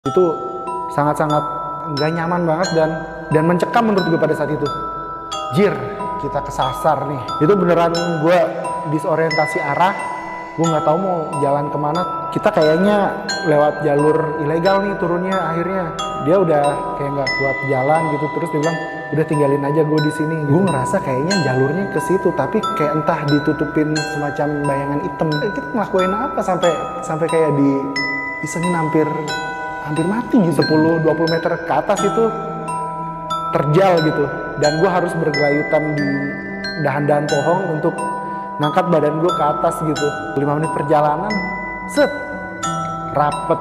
Itu sangat-sangat nggak nyaman banget dan mencekam menurut gue pada saat itu. Jir, kita kesasar nih. Itu beneran gue disorientasi arah. Gue nggak tahu mau jalan kemana. Kita kayaknya lewat jalur ilegal nih turunnya akhirnya. Dia udah kayak nggak kuat jalan gitu, terus dia bilang udah tinggalin aja gue di sini. Gue ngerasa kayaknya jalurnya ke situ, tapi kayak entah ditutupin semacam bayangan hitam. Kita ngelakuin apa sampai kayak isengin hampir mati gitu. 10-20 meter ke atas itu terjal gitu, dan gue harus bergelayutan di dahan-dahan pohon untuk ngangkat badan gue ke atas gitu. 5 menit perjalanan, set, rapet,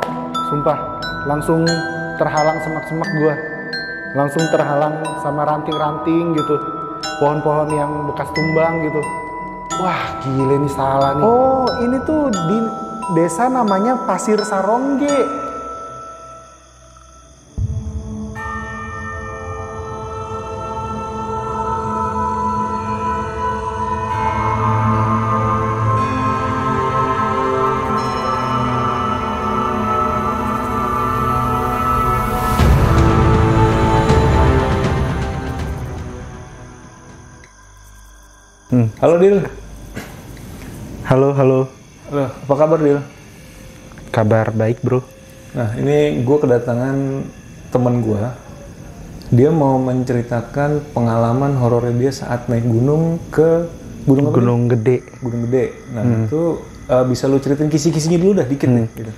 sumpah, langsung terhalang semak-semak gue, langsung terhalang sama ranting-ranting gitu, pohon-pohon yang bekas tumbang gitu. Wah gile nih, salah nih. Oh ini tuh di desa namanya Pasir Sarongge. Halo Dil. Halo. Halo, apa kabar Dil? Kabar baik bro. Nah ini gue kedatangan temen gue. Dia mau menceritakan pengalaman horornya dia saat naik gunung ke Gunung Gede. Gunung Gede. Nah itu bisa lu ceritain kisi-kisinya dulu dah dikit nih. Gitu.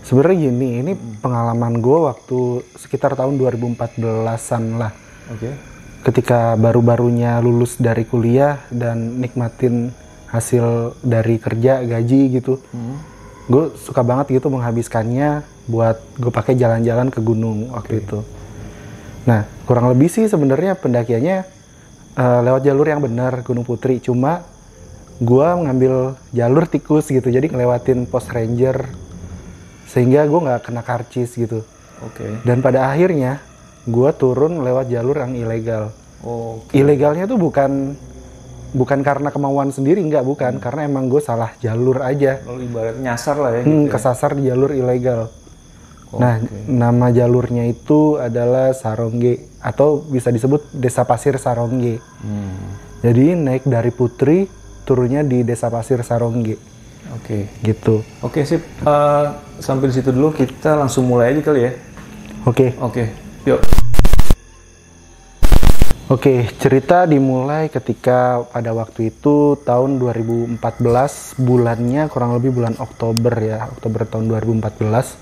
Sebenarnya gini, ini pengalaman gue waktu sekitar tahun 2014-an lah. Oke. Ketika baru-barunya lulus dari kuliah dan nikmatin hasil dari kerja, gaji gitu. Gue suka banget gitu menghabiskannya buat gue pakai jalan-jalan ke gunung waktu itu. Nah, kurang lebih sih sebenarnya pendakiannya lewat jalur yang benar, Gunung Putri. Cuma gue ngambil jalur tikus gitu, jadi ngelewatin pos ranger sehingga gue nggak kena karcis gitu. Dan pada akhirnya gue turun lewat jalur yang ilegal. Ilegalnya tuh bukan karena kemauan sendiri, bukan, karena emang gue salah jalur aja. Lalu ibaratnya nyasar lah ya. Gitu kesasar di jalur ilegal. Nah, nama jalurnya itu adalah Sarongge, atau bisa disebut Desa Pasir Sarongge. Jadi naik dari Putri, turunnya di Desa Pasir Sarongge. Gitu. Sip. Sampai di situ dulu, kita langsung mulai aja kali ya. Yuk. Cerita dimulai ketika pada waktu itu tahun 2014, bulannya kurang lebih bulan Oktober tahun 2014,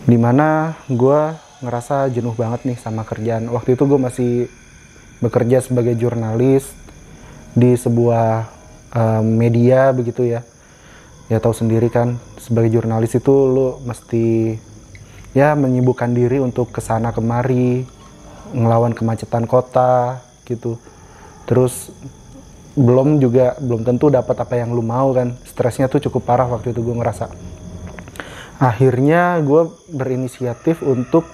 dimana gue ngerasa jenuh banget nih sama kerjaan. Waktu itu gue masih bekerja sebagai jurnalis di sebuah media begitu ya. Ya tahu sendiri kan, sebagai jurnalis itu lo mesti ya menyibukkan diri untuk kesana kemari, ngelawan kemacetan kota gitu. Terus belum tentu dapat apa yang lu mau kan. Stresnya tuh cukup parah waktu itu gue ngerasa. Akhirnya gue berinisiatif untuk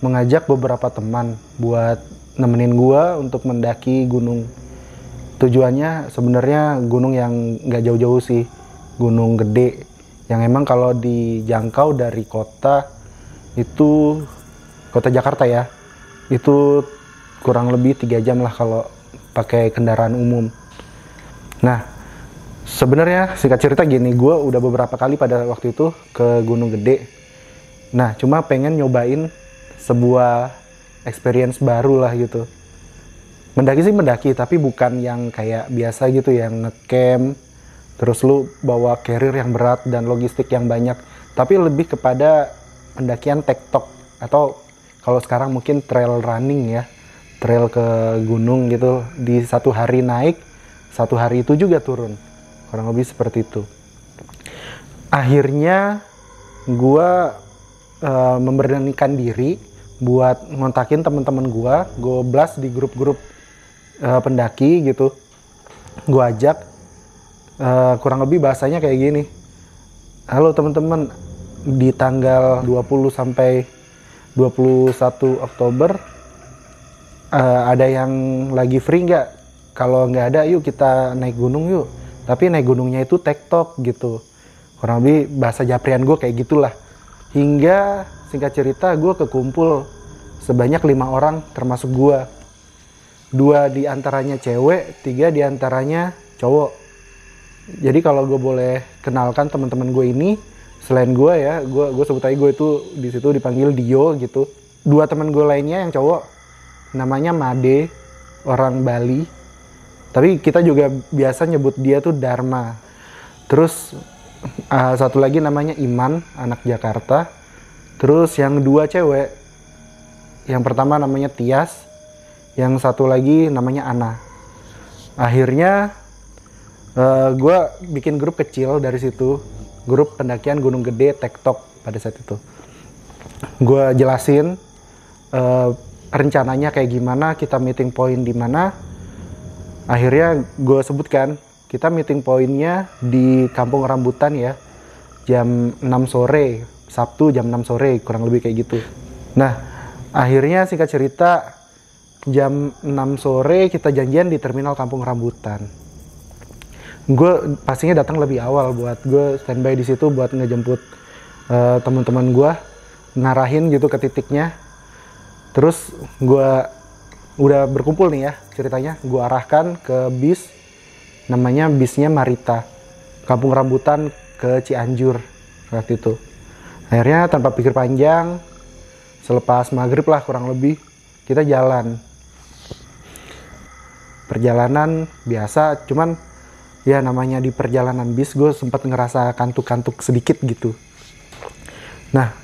mengajak beberapa teman buat nemenin gue untuk mendaki gunung. Tujuannya sebenarnya gunung yang nggak jauh-jauh sih, Gunung Gede, yang emang kalau dijangkau dari kota Jakarta ya, itu kurang lebih 3 jam lah kalau pakai kendaraan umum. Nah, sebenarnya singkat cerita gini, gue udah beberapa kali pada waktu itu ke Gunung Gede. Nah, cuma pengen nyobain sebuah experience baru lah gitu. Mendaki sih mendaki, tapi bukan yang kayak biasa gitu, yang ngecamp, terus lu bawa carrier yang berat dan logistik yang banyak. Tapi lebih kepada pendakian tektok, atau kalau sekarang mungkin trail running ya, trail ke gunung gitu, di 1 hari naik, 1 hari itu juga turun, kurang lebih seperti itu. Akhirnya gue memberanikan diri buat ngontakin teman-teman gue blast di grup-grup pendaki gitu. Gue ajak, kurang lebih bahasanya kayak gini, halo teman-teman, di tanggal 20 sampai 21 Oktober ada yang lagi free nggak? Kalau nggak ada, yuk kita naik gunung yuk. Tapi naik gunungnya itu tektok gitu. Kurang lebih bahasa Japrian gue kayak gitulah. Hingga singkat cerita gue kekumpul sebanyak 5 orang termasuk gue. 2 diantaranya cewek, 3 diantaranya cowok. Jadi kalau gue boleh kenalkan teman-teman gue ini, selain gue ya, gue sebut aja gue itu di situ dipanggil Dio gitu. 2 teman gue lainnya yang cowok namanya Made, orang Bali. Tapi kita juga biasa nyebut dia tuh Dharma. Terus satu lagi namanya Iman, anak Jakarta. Terus yang 2 cewek, yang pertama namanya Tias, yang satu lagi namanya Ana. Akhirnya gue bikin grup kecil dari situ, grup pendakian Gunung Gede Tektok pada saat itu. Gue jelasin rencananya kayak gimana, kita meeting point di mana. Akhirnya gue sebutkan kita meeting pointnya di Kampung Rambutan ya, jam 6 sore, Sabtu jam 6 sore kurang lebih kayak gitu. Nah akhirnya singkat cerita jam 6 sore kita janjian di terminal Kampung Rambutan. Gue pastinya datang lebih awal buat gue standby di situ buat ngejemput teman-teman gue, ngarahin gitu ke titiknya. Terus gue udah berkumpul nih ya ceritanya, gue arahkan ke bis, namanya bisnya Marita, Kampung Rambutan ke Cianjur waktu itu. Akhirnya tanpa pikir panjang, selepas maghrib lah kurang lebih, kita jalan. Perjalanan biasa, cuman ya namanya di perjalanan bis gue sempat ngerasa kantuk-kantuk sedikit gitu. Nah,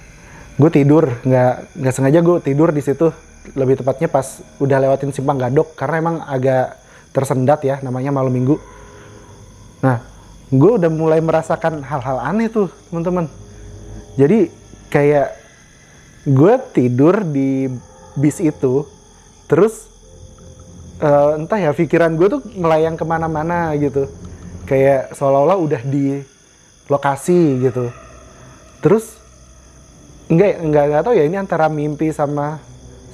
gue tidur, nggak sengaja gue tidur di situ. Lebih tepatnya pas udah lewatin Simpang Gadok, karena emang agak tersendat ya, namanya malam minggu. Nah, gue udah mulai merasakan hal-hal aneh tuh teman-teman. Jadi kayak gue tidur di bis itu, terus entah ya pikiran gue tuh melayang kemana-mana gitu, kayak seolah-olah udah di lokasi gitu. Terus nggak tahu ya ini antara mimpi sama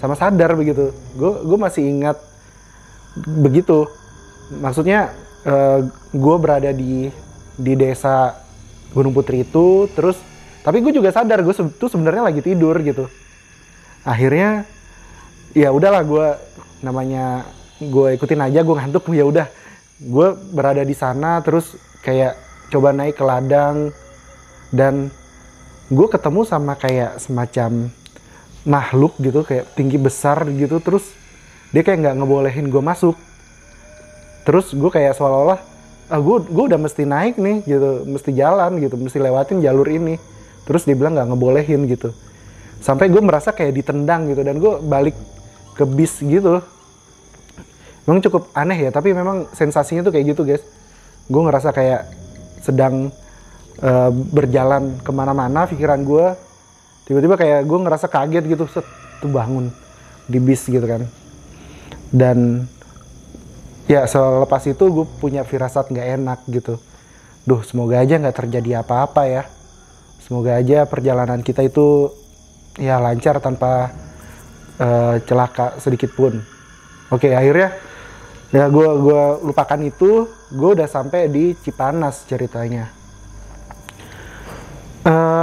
sadar begitu. Gue masih ingat begitu. Maksudnya gue berada di desa Gunung Putri itu, terus tapi gue juga sadar gue tuh sebenarnya lagi tidur gitu. Akhirnya ya udahlah, gue ikutin aja, gue ngantuk, ya udah gue berada di sana. Terus kayak coba naik ke ladang dan gue ketemu sama kayak semacam makhluk gitu, kayak tinggi besar gitu. Terus dia kayak nggak ngebolehin gue masuk. Terus gue kayak seolah-olah gue udah mesti naik nih gitu, mesti jalan gitu, mesti lewatin jalur ini. Terus dia bilang nggak ngebolehin gitu. Sampai gue merasa kayak ditendang gitu, dan gue balik ke bis gitu. Memang cukup aneh ya, tapi memang sensasinya tuh kayak gitu guys. Gue ngerasa kayak sedang berjalan kemana-mana pikiran gue. Tiba-tiba kayak gue ngerasa kaget gitu, tuh bangun di bis gitu kan. Dan ya selepas itu gue punya firasat gak enak gitu. Duh, semoga aja gak terjadi apa-apa ya. Semoga aja perjalanan kita itu ya lancar tanpa celaka sedikit pun. Oke, akhirnya ya gue lupakan itu. Gue udah sampai di Cipanas ceritanya.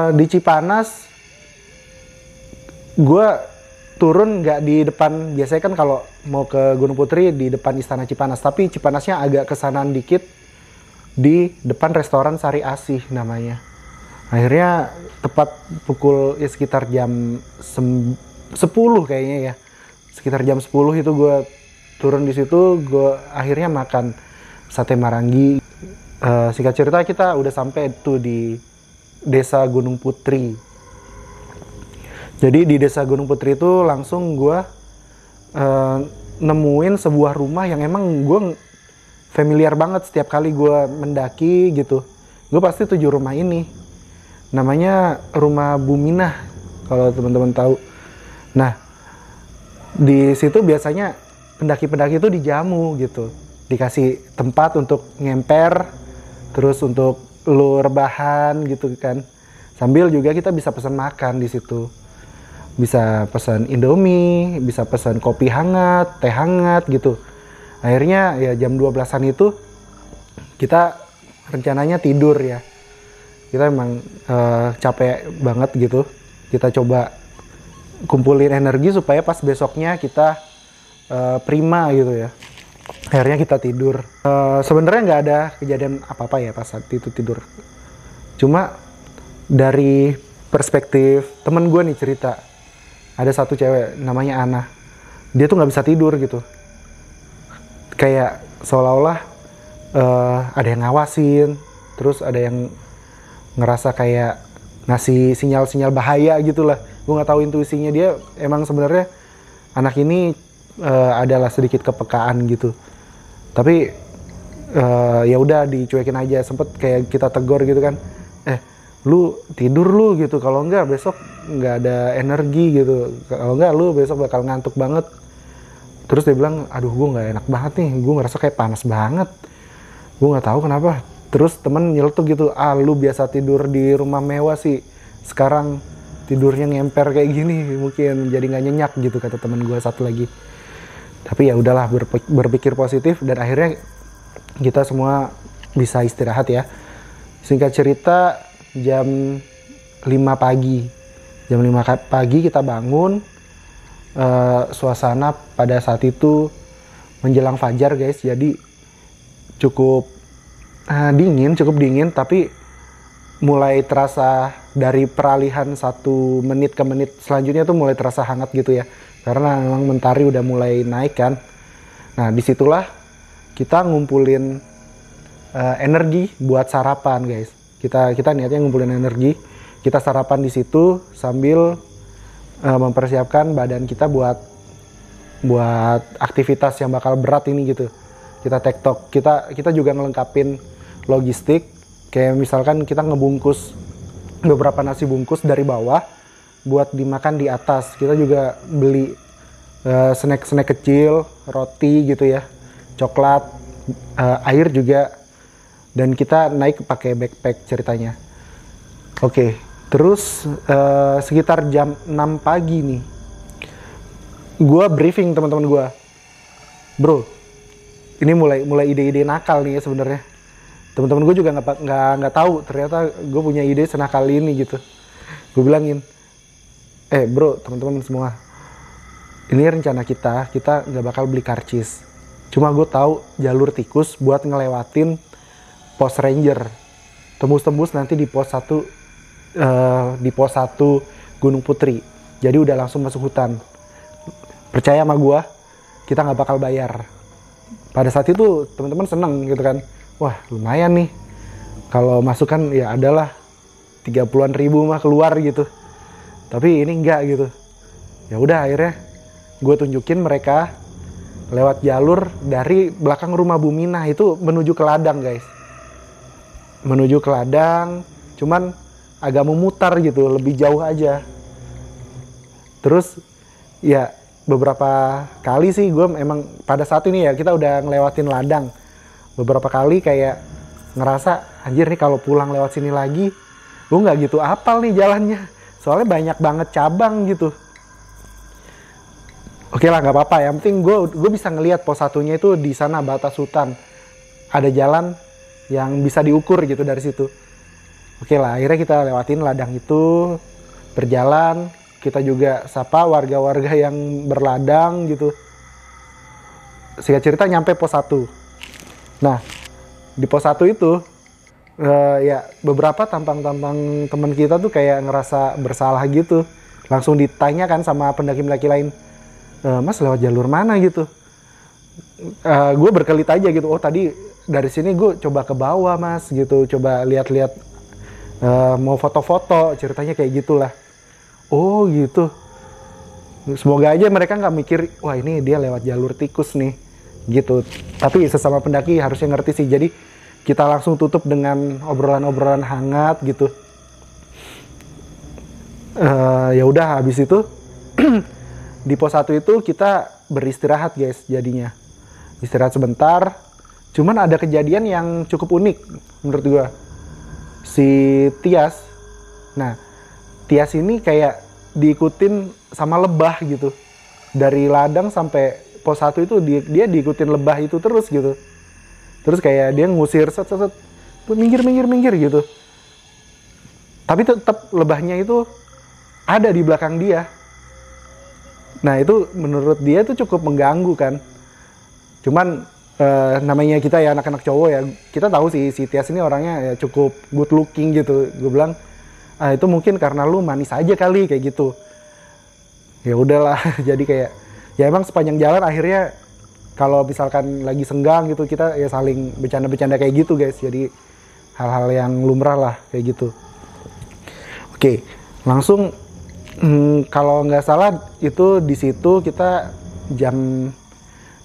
Di Cipanas gue turun nggak di depan. Biasanya kan kalau mau ke Gunung Putri di depan Istana Cipanas, tapi Cipanasnya agak kesanaan dikit, di depan restoran Sari Asih namanya. Akhirnya tepat pukul ya sekitar jam 10 kayaknya ya, sekitar jam 10 itu gue turun di situ. Gue akhirnya makan sate marangi. Singkat cerita kita udah sampai tuh di desa Gunung Putri. Jadi di desa Gunung Putri itu langsung gue nemuin sebuah rumah yang emang gue familiar banget. Setiap kali gue mendaki gitu, gue pasti tuju rumah ini. Namanya rumah Buminah kalau teman-teman tahu. Nah, di situ biasanya pendaki-pendaki itu dijamu gitu, dikasih tempat untuk ngemper, terus untuk lu rebahan gitu kan. Sambil juga kita bisa pesan makan di situ. Bisa pesan Indomie, bisa pesan kopi hangat, teh hangat gitu. Akhirnya ya jam 12-an itu kita rencananya tidur ya. Kita emang capek banget gitu. Kita coba kumpulin energi supaya pas besoknya kita prima gitu ya. Akhirnya kita tidur. Sebenarnya nggak ada kejadian apa-apa ya pas saat itu tidur. Cuma dari perspektif temen gue nih cerita, ada satu cewek namanya Ana. Dia tuh nggak bisa tidur gitu. Kayak seolah-olah ada yang ngawasin, terus ada yang ngerasa kayak ngasih sinyal-sinyal bahaya gitu lah. Gue nggak tahu intuisinya dia. Emang sebenarnya anak ini adalah sedikit kepekaan gitu. Tapi ya udah dicuekin aja. Sempet kayak kita tegur gitu kan, lu tidur lu gitu, kalau enggak besok nggak ada energi gitu, kalau enggak lu besok bakal ngantuk banget. Terus dia bilang, aduh gue nggak enak banget nih, gue ngerasa kayak panas banget, gue nggak tahu kenapa. Terus temen nyeletuk gitu, lu biasa tidur di rumah mewah sih, sekarang tidurnya ngemper kayak gini, mungkin jadi nggak nyenyak gitu, kata temen gue satu lagi. Tapi ya udahlah, berpikir positif dan akhirnya kita semua bisa istirahat ya. Singkat cerita, jam 5 pagi kita bangun. Suasana pada saat itu menjelang fajar guys, jadi cukup dingin, tapi mulai terasa dari peralihan 1 menit ke menit selanjutnya tuh mulai terasa hangat gitu ya, karena memang mentari udah mulai naik kan. Nah disitulah kita ngumpulin energi buat sarapan guys. Kita niatnya ngumpulin energi, kita sarapan di situ sambil mempersiapkan badan kita buat aktivitas yang bakal berat ini gitu. Kita tektok, kita juga ngelengkapin logistik, kayak misalkan kita ngebungkus beberapa nasi bungkus dari bawah buat dimakan di atas. Kita juga beli snack kecil, roti gitu ya, coklat, air juga, dan kita naik pakai backpack ceritanya. Oke. Terus sekitar jam 6 pagi nih, gue briefing teman-teman gue, bro, ini mulai ide-ide nakal nih ya sebenarnya. Teman-teman gue juga nggak tahu ternyata gue punya ide senakal ini gitu. Gue bilangin, bro, teman-teman semua, ini rencana kita nggak bakal beli karcis. Cuma gue tahu jalur tikus buat ngelewatin pos ranger, tembus nanti di pos 1. Di pos 1 Gunung Putri, jadi udah langsung masuk hutan. Percaya sama gua, kita nggak bakal bayar. Pada saat itu teman-teman seneng gitu kan, wah lumayan nih, kalau masuk kan ya adalah 30-an ribu mah keluar gitu. Tapi ini enggak gitu. Ya udah akhirnya gue tunjukin mereka lewat jalur dari belakang rumah Buminah itu menuju ke ladang guys. Menuju ke ladang, cuman agak memutar gitu, lebih jauh aja. Terus ya beberapa kali sih gue emang pada saat ini ya kita udah ngelewatin ladang. Beberapa kali kayak ngerasa anjir nih kalau pulang lewat sini lagi gue nggak gitu apal nih jalannya. Soalnya banyak banget cabang gitu. Oke lah nggak apa-apa, yang penting gue bisa ngelihat pos 1-nya itu di sana batas hutan. Ada jalan yang bisa diukur gitu dari situ. Oke lah, akhirnya kita lewatin ladang itu, berjalan, kita juga sapa warga-warga yang berladang gitu. Singkat cerita nyampe pos 1. Nah, di pos 1 itu, ya beberapa tampang-tampang teman kita tuh kayak ngerasa bersalah gitu. Langsung ditanyakan sama pendaki-pendaki lain, Mas lewat jalur mana gitu. Gue berkelit aja gitu, oh tadi dari sini gue coba ke bawah mas gitu, coba lihat-lihat. Mau foto-foto, ceritanya kayak gitulah. Oh gitu. Semoga aja mereka nggak mikir, wah ini dia lewat jalur tikus nih, gitu. Tapi sesama pendaki harusnya ngerti sih. Jadi kita langsung tutup dengan obrolan-obrolan hangat gitu. Ya udah habis itu di pos 1 itu kita beristirahat guys jadinya. Istirahat sebentar. Cuman ada kejadian yang cukup unik menurut gua. Si Tias, nah Tias ini kayak diikutin sama lebah gitu. Dari ladang sampai pos 1 itu dia diikutin lebah itu terus gitu. Terus kayak dia ngusir set minggir gitu. Tapi tetap lebahnya itu ada di belakang dia. Nah itu menurut dia tuh cukup mengganggu kan. Cuman namanya kita ya anak-anak cowok ya, kita tahu sih si Tias ini orangnya ya cukup good looking gitu. Gue bilang, itu mungkin karena lu manis aja kali kayak gitu. Ya udahlah, jadi kayak ya emang sepanjang jalan akhirnya kalau misalkan lagi senggang gitu kita ya saling bercanda-bercanda kayak gitu guys. Jadi hal-hal yang lumrah lah kayak gitu. Oke, langsung kalau nggak salah itu di situ kita jam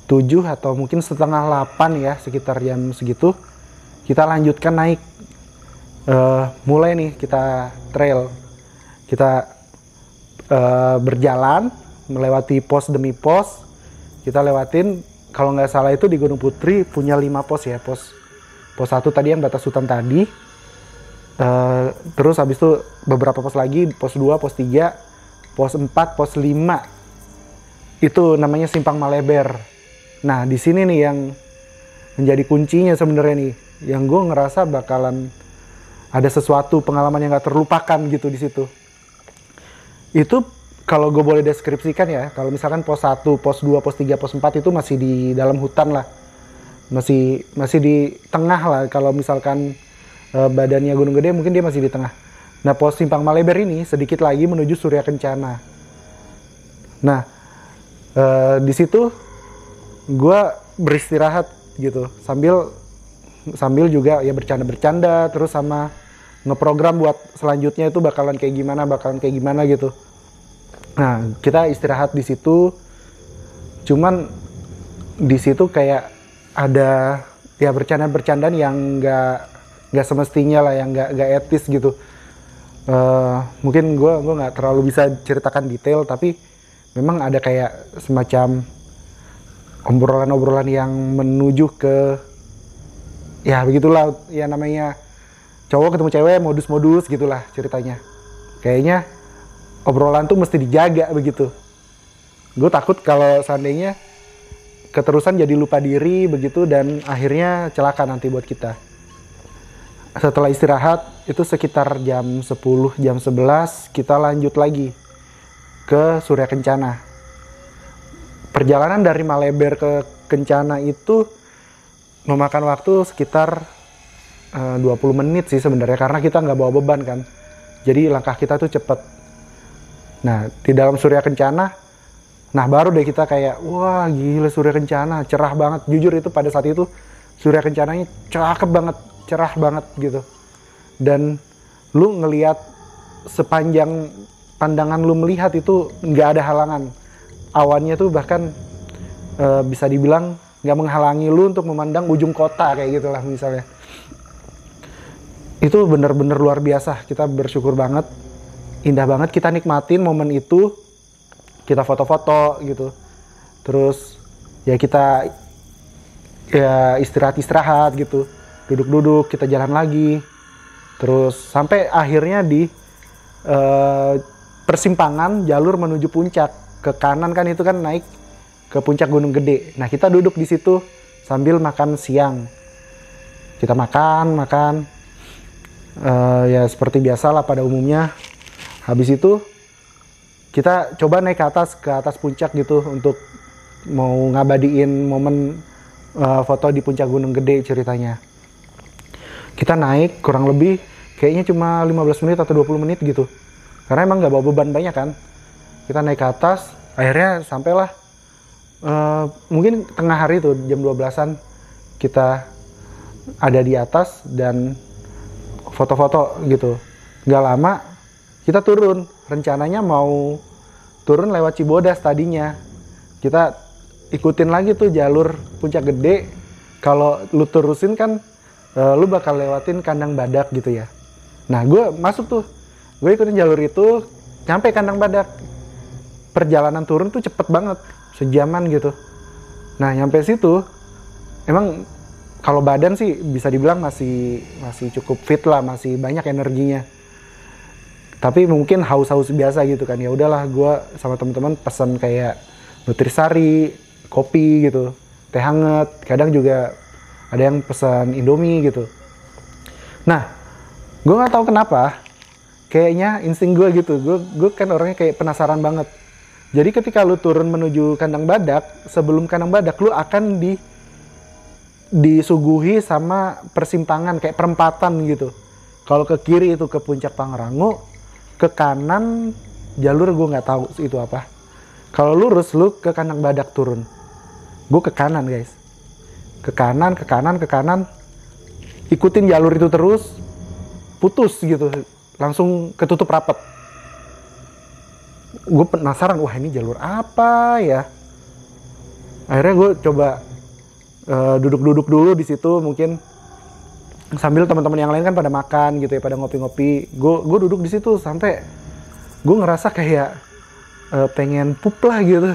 7 atau mungkin setengah 8 ya, sekitar jam segitu kita lanjutkan naik. Mulai nih kita trail, kita berjalan melewati pos demi pos. Kita lewatin, kalau nggak salah itu di Gunung Putri punya 5 pos ya. Pos 1 tadi yang batas hutan tadi, terus habis itu beberapa pos lagi, pos 2, pos 3, pos 4, pos 5 itu namanya Simpang Maleber. Nah di sini nih yang menjadi kuncinya sebenarnya nih, yang gue ngerasa bakalan ada sesuatu pengalaman yang gak terlupakan gitu di situ. Itu kalau gue boleh deskripsikan ya, kalau misalkan pos 1, pos 2, pos 3, pos 4 itu masih di dalam hutan lah, masih di tengah lah. Kalau misalkan badannya Gunung Gede mungkin dia masih di tengah. Nah pos Simpang Maleber ini sedikit lagi menuju Surya Kencana. Nah di situ gue beristirahat gitu sambil juga ya bercanda-bercanda, terus sama ngeprogram buat selanjutnya itu bakalan kayak gimana gitu. Nah kita istirahat di situ, cuman di situ kayak ada ya bercandaan yang nggak semestinya lah, yang nggak etis gitu. Mungkin gue nggak terlalu bisa ceritakan detail, tapi memang ada kayak semacam obrolan-obrolan yang menuju ke ya begitulah ya, namanya cowok ketemu cewek modus-modus gitulah ceritanya. Kayaknya obrolan tuh mesti dijaga begitu. Gue takut kalau seandainya keterusan jadi lupa diri begitu dan akhirnya celaka nanti buat kita. Setelah istirahat itu sekitar jam 10, jam 11 kita lanjut lagi ke Surya Kencana. Perjalanan dari Maleber ke Kencana itu memakan waktu sekitar 20 menit sih sebenarnya, karena kita nggak bawa beban kan. Jadi langkah kita tuh cepet. Nah di dalam Surya Kencana, nah baru deh kita kayak wah gila Surya Kencana cerah banget. Jujur itu pada saat itu Surya Kencananya cakep banget, cerah banget gitu. Dan lu ngelihat sepanjang pandangan lu melihat itu nggak ada halangan. Awannya tuh bahkan bisa dibilang nggak menghalangi lu untuk memandang ujung kota kayak gitulah misalnya. Itu bener-bener luar biasa, kita bersyukur banget, indah banget, kita nikmatin momen itu, kita foto-foto gitu, terus ya kita ya istirahat gitu, duduk-duduk, kita jalan lagi, terus sampai akhirnya di persimpangan jalur menuju puncak. Ke kanan kan itu kan naik ke puncak Gunung Gede. Nah kita duduk di situ sambil makan siang. Kita makan ya seperti biasa lah pada umumnya. Habis itu kita coba naik ke atas puncak gitu untuk mau ngabadiin momen foto di puncak Gunung Gede ceritanya. Kita naik kurang lebih kayaknya cuma 15 menit atau 20 menit gitu. Karena emang nggak bawa beban banyak kan. Kita naik ke atas, akhirnya sampailah mungkin tengah hari tuh jam 12-an kita ada di atas dan foto-foto gitu. Gak lama kita turun, rencananya mau turun lewat Cibodas tadinya. Kita ikutin lagi tuh jalur Puncak Gede. Kalau lu terusin kan lu bakal lewatin Kandang Badak gitu ya. Nah gue masuk tuh, gue ikutin jalur itu nyampe Kandang Badak. Perjalanan turun tuh cepet banget, sejaman gitu. Nah nyampe situ emang kalau badan sih bisa dibilang masih cukup fit lah, masih banyak energinya. Tapi mungkin haus-haus biasa gitu kan. Ya udahlah, gue sama teman-teman pesan kayak nutrisari, kopi gitu, teh hangat, kadang juga ada yang pesan Indomie gitu. Nah gue nggak tahu kenapa, kayaknya insting gue gitu, gue kan orangnya kayak penasaran banget. Jadi ketika lu turun menuju kandang badak, sebelum kandang badak lu akan disuguhi sama persimpangan kayak perempatan gitu. Kalau ke kiri itu ke puncak Pangrango, ke kanan jalur gue nggak tahu itu apa. Kalau lurus lu ke kandang badak turun. Gue ke kanan guys, ke kanan, ikutin jalur itu terus, putus gitu, langsung ketutup rapet. Gue penasaran, wah ini jalur apa ya? Akhirnya gue coba duduk-duduk dulu di situ, mungkin sambil teman-teman yang lain kan pada makan gitu ya, pada ngopi-ngopi. Gue duduk di situ sampai gue ngerasa kayak pengen pup lah gitu.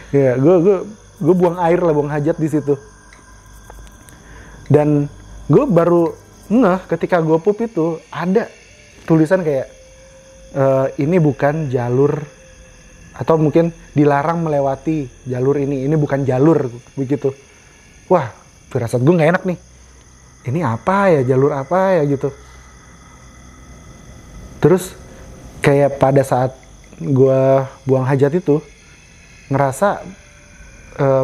Ya, gue buang air lah, buang hajat di situ. Dan gue baru ngeh ketika gue pup itu ada tulisan kayak ini bukan jalur, atau mungkin dilarang melewati jalur ini bukan jalur begitu. Wah, firasat gue nggak enak nih. Ini apa ya, jalur apa ya gitu. Terus kayak pada saat gue buang hajat itu ngerasa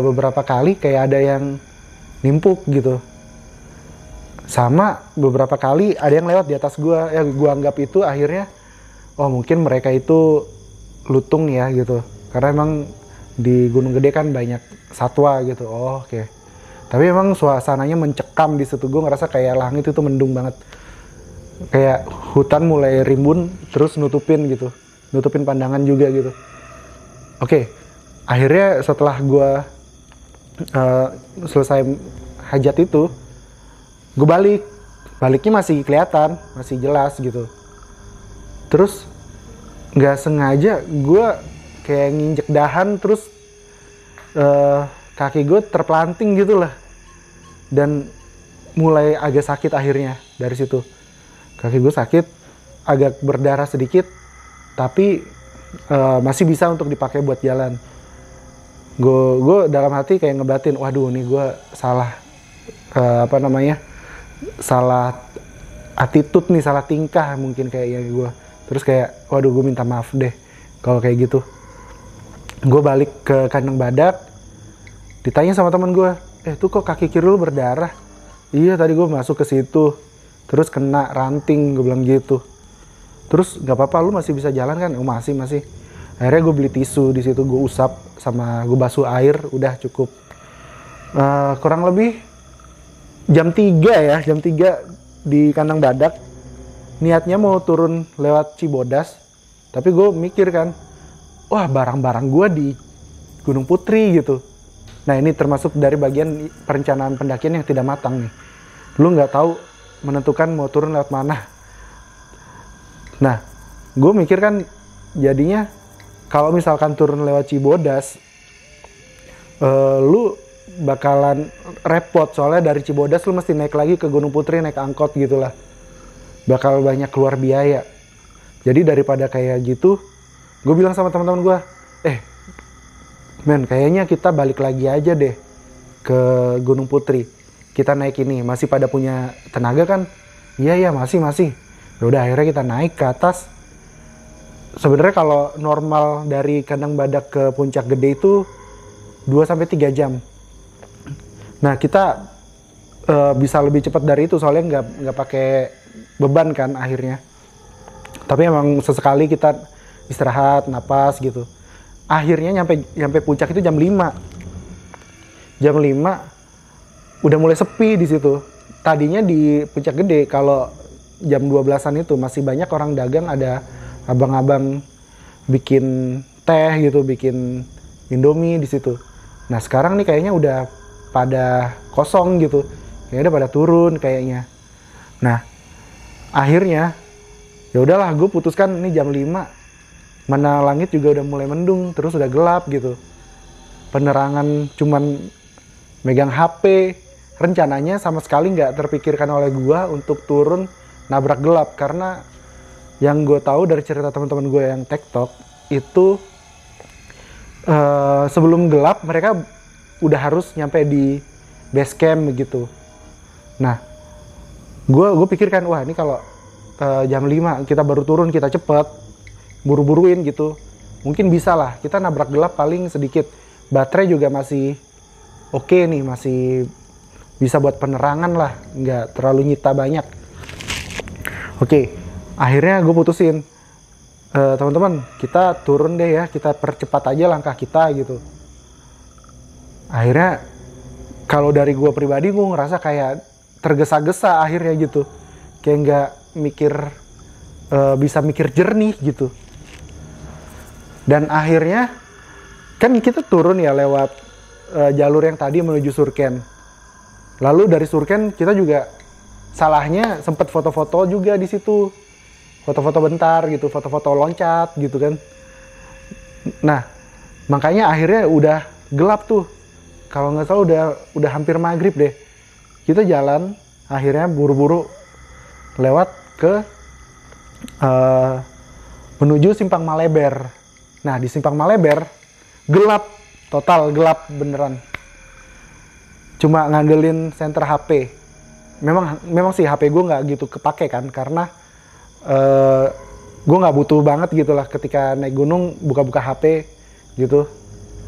beberapa kali kayak ada yang nimpuk gitu. Sama beberapa kali ada yang lewat di atas gue. Ya gue anggap itu akhirnya, oh mungkin mereka itu lutung ya gitu, karena emang di Gunung Gede kan banyak satwa gitu. Oh, oke. Tapi emang suasananya mencekam di situ. Gue ngerasa kayak langit itu mendung banget, kayak hutan mulai rimbun terus nutupin pandangan juga gitu. Oke, akhirnya setelah gue selesai hajat itu, gue baliknya masih kelihatan, masih jelas gitu. Terus nggak sengaja gue kayak nginjek dahan, terus kaki gue terpelanting gitu lah, dan mulai agak sakit akhirnya. Dari situ kaki gue sakit, agak berdarah sedikit, tapi masih bisa untuk dipakai buat jalan. Gue dalam hati kayak ngebatin, waduh nih gue salah salah attitude nih, salah tingkah mungkin kayaknya gue. Terus kayak, waduh gue minta maaf deh kalau kayak gitu. Gue balik ke kandang badak, ditanya sama teman gue, tuh kok kaki kiri lu berdarah? Iya tadi gue masuk ke situ, terus kena ranting, gue bilang gitu. Terus nggak apa-apa, lu masih bisa jalan kan? Oh masih. Akhirnya gue beli tisu di situ, gue usap sama gue basuh air, udah cukup. Kurang lebih jam 3 di kandang badak. Niatnya mau turun lewat Cibodas, tapi gue mikir kan, wah barang-barang gue di Gunung Putri gitu. Nah ini termasuk dari bagian perencanaan pendakian yang tidak matang nih. Lu nggak tahu menentukan mau turun lewat mana. Nah, gue mikir kan jadinya kalau misalkan turun lewat Cibodas, lu bakalan repot, soalnya dari Cibodas lu mesti naik lagi ke Gunung Putri, naik angkot gitulah. Bakal banyak keluar biaya. Jadi daripada kayak gitu, gue bilang sama teman-teman gue, men kayaknya kita balik lagi aja deh ke Gunung Putri. Kita naik ini, masih pada punya tenaga kan? Iya masih. Yaudah akhirnya kita naik ke atas. Sebenarnya kalau normal dari kandang badak ke puncak gede itu 2-3 jam. Nah kita bisa lebih cepat dari itu, soalnya nggak pakai beban kan akhirnya. Tapi emang sesekali kita istirahat, napas gitu. Akhirnya nyampe puncak itu jam 5. Jam 5 udah mulai sepi di situ. Tadinya di puncak gede kalau jam 12-an itu masih banyak orang dagang, ada abang-abang bikin teh gitu, bikin Indomie di situ. Nah, sekarang nih kayaknya udah pada kosong gitu. Kayaknya udah pada turun kayaknya. Nah, akhirnya ya udahlah, gue putuskan ini jam 5, mana langit juga udah mulai mendung, terus udah gelap gitu. Penerangan cuman megang HP. Rencananya sama sekali nggak terpikirkan oleh gue untuk turun nabrak gelap, karena yang gue tahu dari cerita teman-teman gue yang TikTok itu sebelum gelap mereka udah harus nyampe di base camp begitu. Nah, gue pikirkan, wah ini kalau jam 5 kita baru turun, kita cepet buru-buruin gitu, mungkin bisa lah, kita nabrak gelap paling sedikit. Baterai juga masih oke nih, masih bisa buat penerangan lah, nggak terlalu nyita banyak. Oke, akhirnya gue putusin, teman-teman kita turun deh ya, kita percepat aja langkah kita gitu. Akhirnya kalau dari gue pribadi, gue ngerasa kayak tergesa-gesa akhirnya gitu, kayak nggak mikir, bisa mikir jernih gitu. Dan akhirnya kan kita turun ya lewat jalur yang tadi menuju Surken. Lalu dari Surken kita juga salahnya sempet foto-foto juga di situ, foto-foto bentar gitu, foto-foto loncat gitu kan. Nah makanya akhirnya udah gelap tuh, kalau nggak salah udah hampir maghrib deh. Kita jalan akhirnya buru-buru lewat ke menuju Simpang Maleber. Nah di Simpang Maleber gelap, total gelap beneran. Cuma ngandelin senter HP. Memang sih HP gue nggak gitu kepake kan, karena gue nggak butuh banget gitu lah ketika naik gunung buka-buka HP gitu.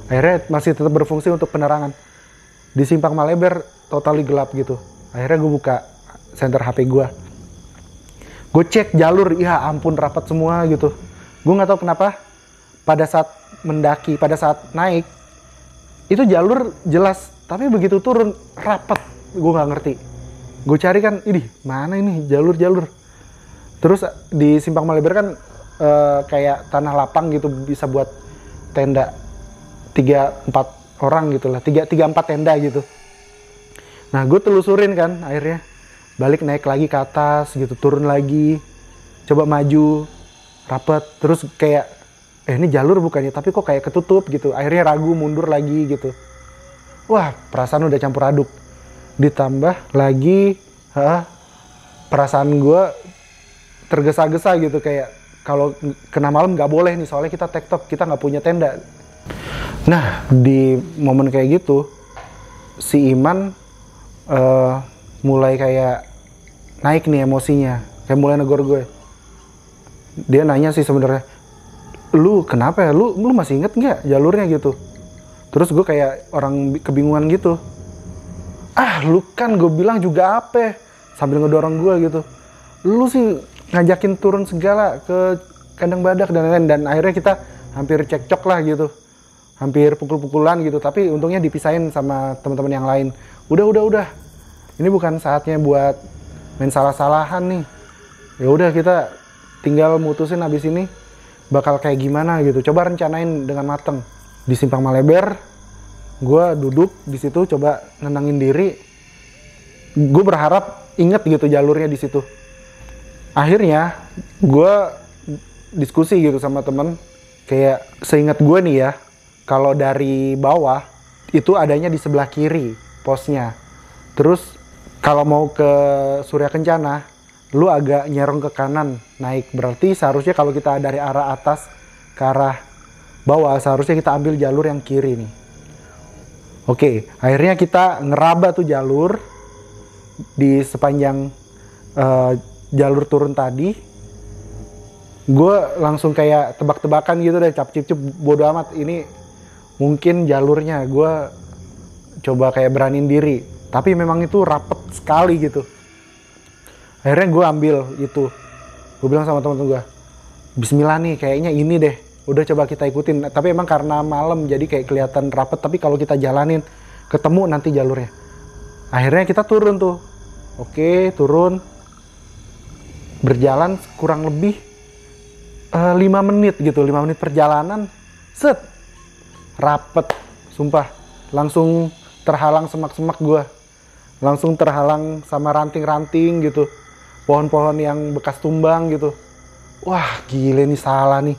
Akhirnya masih tetap berfungsi untuk penerangan. Di Simpang Maleber totally gelap gitu. Akhirnya gue buka senter HP gue. Gue cek jalur, ya ampun rapat semua gitu. Gue nggak tahu kenapa pada saat mendaki, pada saat naik itu jalur jelas, tapi begitu turun rapat. Gue nggak ngerti. Gue cari kan, ini mana ini jalur-jalur. Terus di Simpang Maleber kan kayak tanah lapang gitu, bisa buat tenda 3-4 orang gitu lah, 3-4 tenda gitu. Nah gue telusurin kan akhirnya, balik naik lagi ke atas gitu, turun lagi, coba maju, rapet, terus kayak ini jalur bukannya, tapi kok kayak ketutup gitu. Akhirnya ragu, mundur lagi gitu. Wah perasaan udah campur aduk. Ditambah lagi perasaan gue tergesa-gesa gitu, kayak kalau kena malam nggak boleh nih, soalnya kita tektok, kita nggak punya tenda. Nah di momen kayak gitu si Iman mulai kayak naik nih emosinya, kayak mulai negor gue. Dia nanya sih sebenarnya, lu kenapa ya, lu masih inget nggak jalurnya gitu. Terus gue kayak orang kebingungan gitu, lu kan gue bilang juga apa, sambil ngedorong gue gitu. Lu sih ngajakin turun segala ke kandang badak dan lain-lain. Dan akhirnya kita hampir cekcok lah gitu, hampir pukul-pukulan gitu. Tapi untungnya dipisahin sama teman-teman yang lain. Udah, ini bukan saatnya buat main salah-salahan nih. Ya udah, kita tinggal mutusin abis ini bakal kayak gimana gitu. Coba rencanain dengan mateng. Di Simpang Maleber, gue duduk di situ, coba nenangin diri. Gue berharap inget gitu jalurnya di situ. Akhirnya gue diskusi gitu sama temen, kayak seingat gue nih ya, kalau dari bawah itu adanya di sebelah kiri posnya. Terus kalau mau ke Surya Kencana, lu agak nyerong ke kanan naik. Berarti seharusnya kalau kita dari arah atas ke arah bawah, seharusnya kita ambil jalur yang kiri nih. Oke, akhirnya kita ngeraba tuh jalur di sepanjang jalur turun tadi. Gue langsung kayak tebak-tebakan gitu deh, cap-cip-cip, bodo amat, ini mungkin jalurnya. Gue coba kayak beraniin diri, tapi memang itu rapet sekali gitu. Akhirnya gue ambil itu, gue bilang sama teman-teman gue, bismillah nih kayaknya ini deh, udah coba kita ikutin. Tapi emang karena malam jadi kayak kelihatan rapet, tapi kalau kita jalanin ketemu nanti jalurnya. Akhirnya kita turun tuh. Oke, turun, berjalan kurang lebih 5 menit gitu, 5 menit perjalanan, set, rapet, sumpah, langsung terhalang semak-semak gue, langsung terhalang sama ranting-ranting gitu, pohon-pohon yang bekas tumbang gitu. Wah gile nih, salah nih,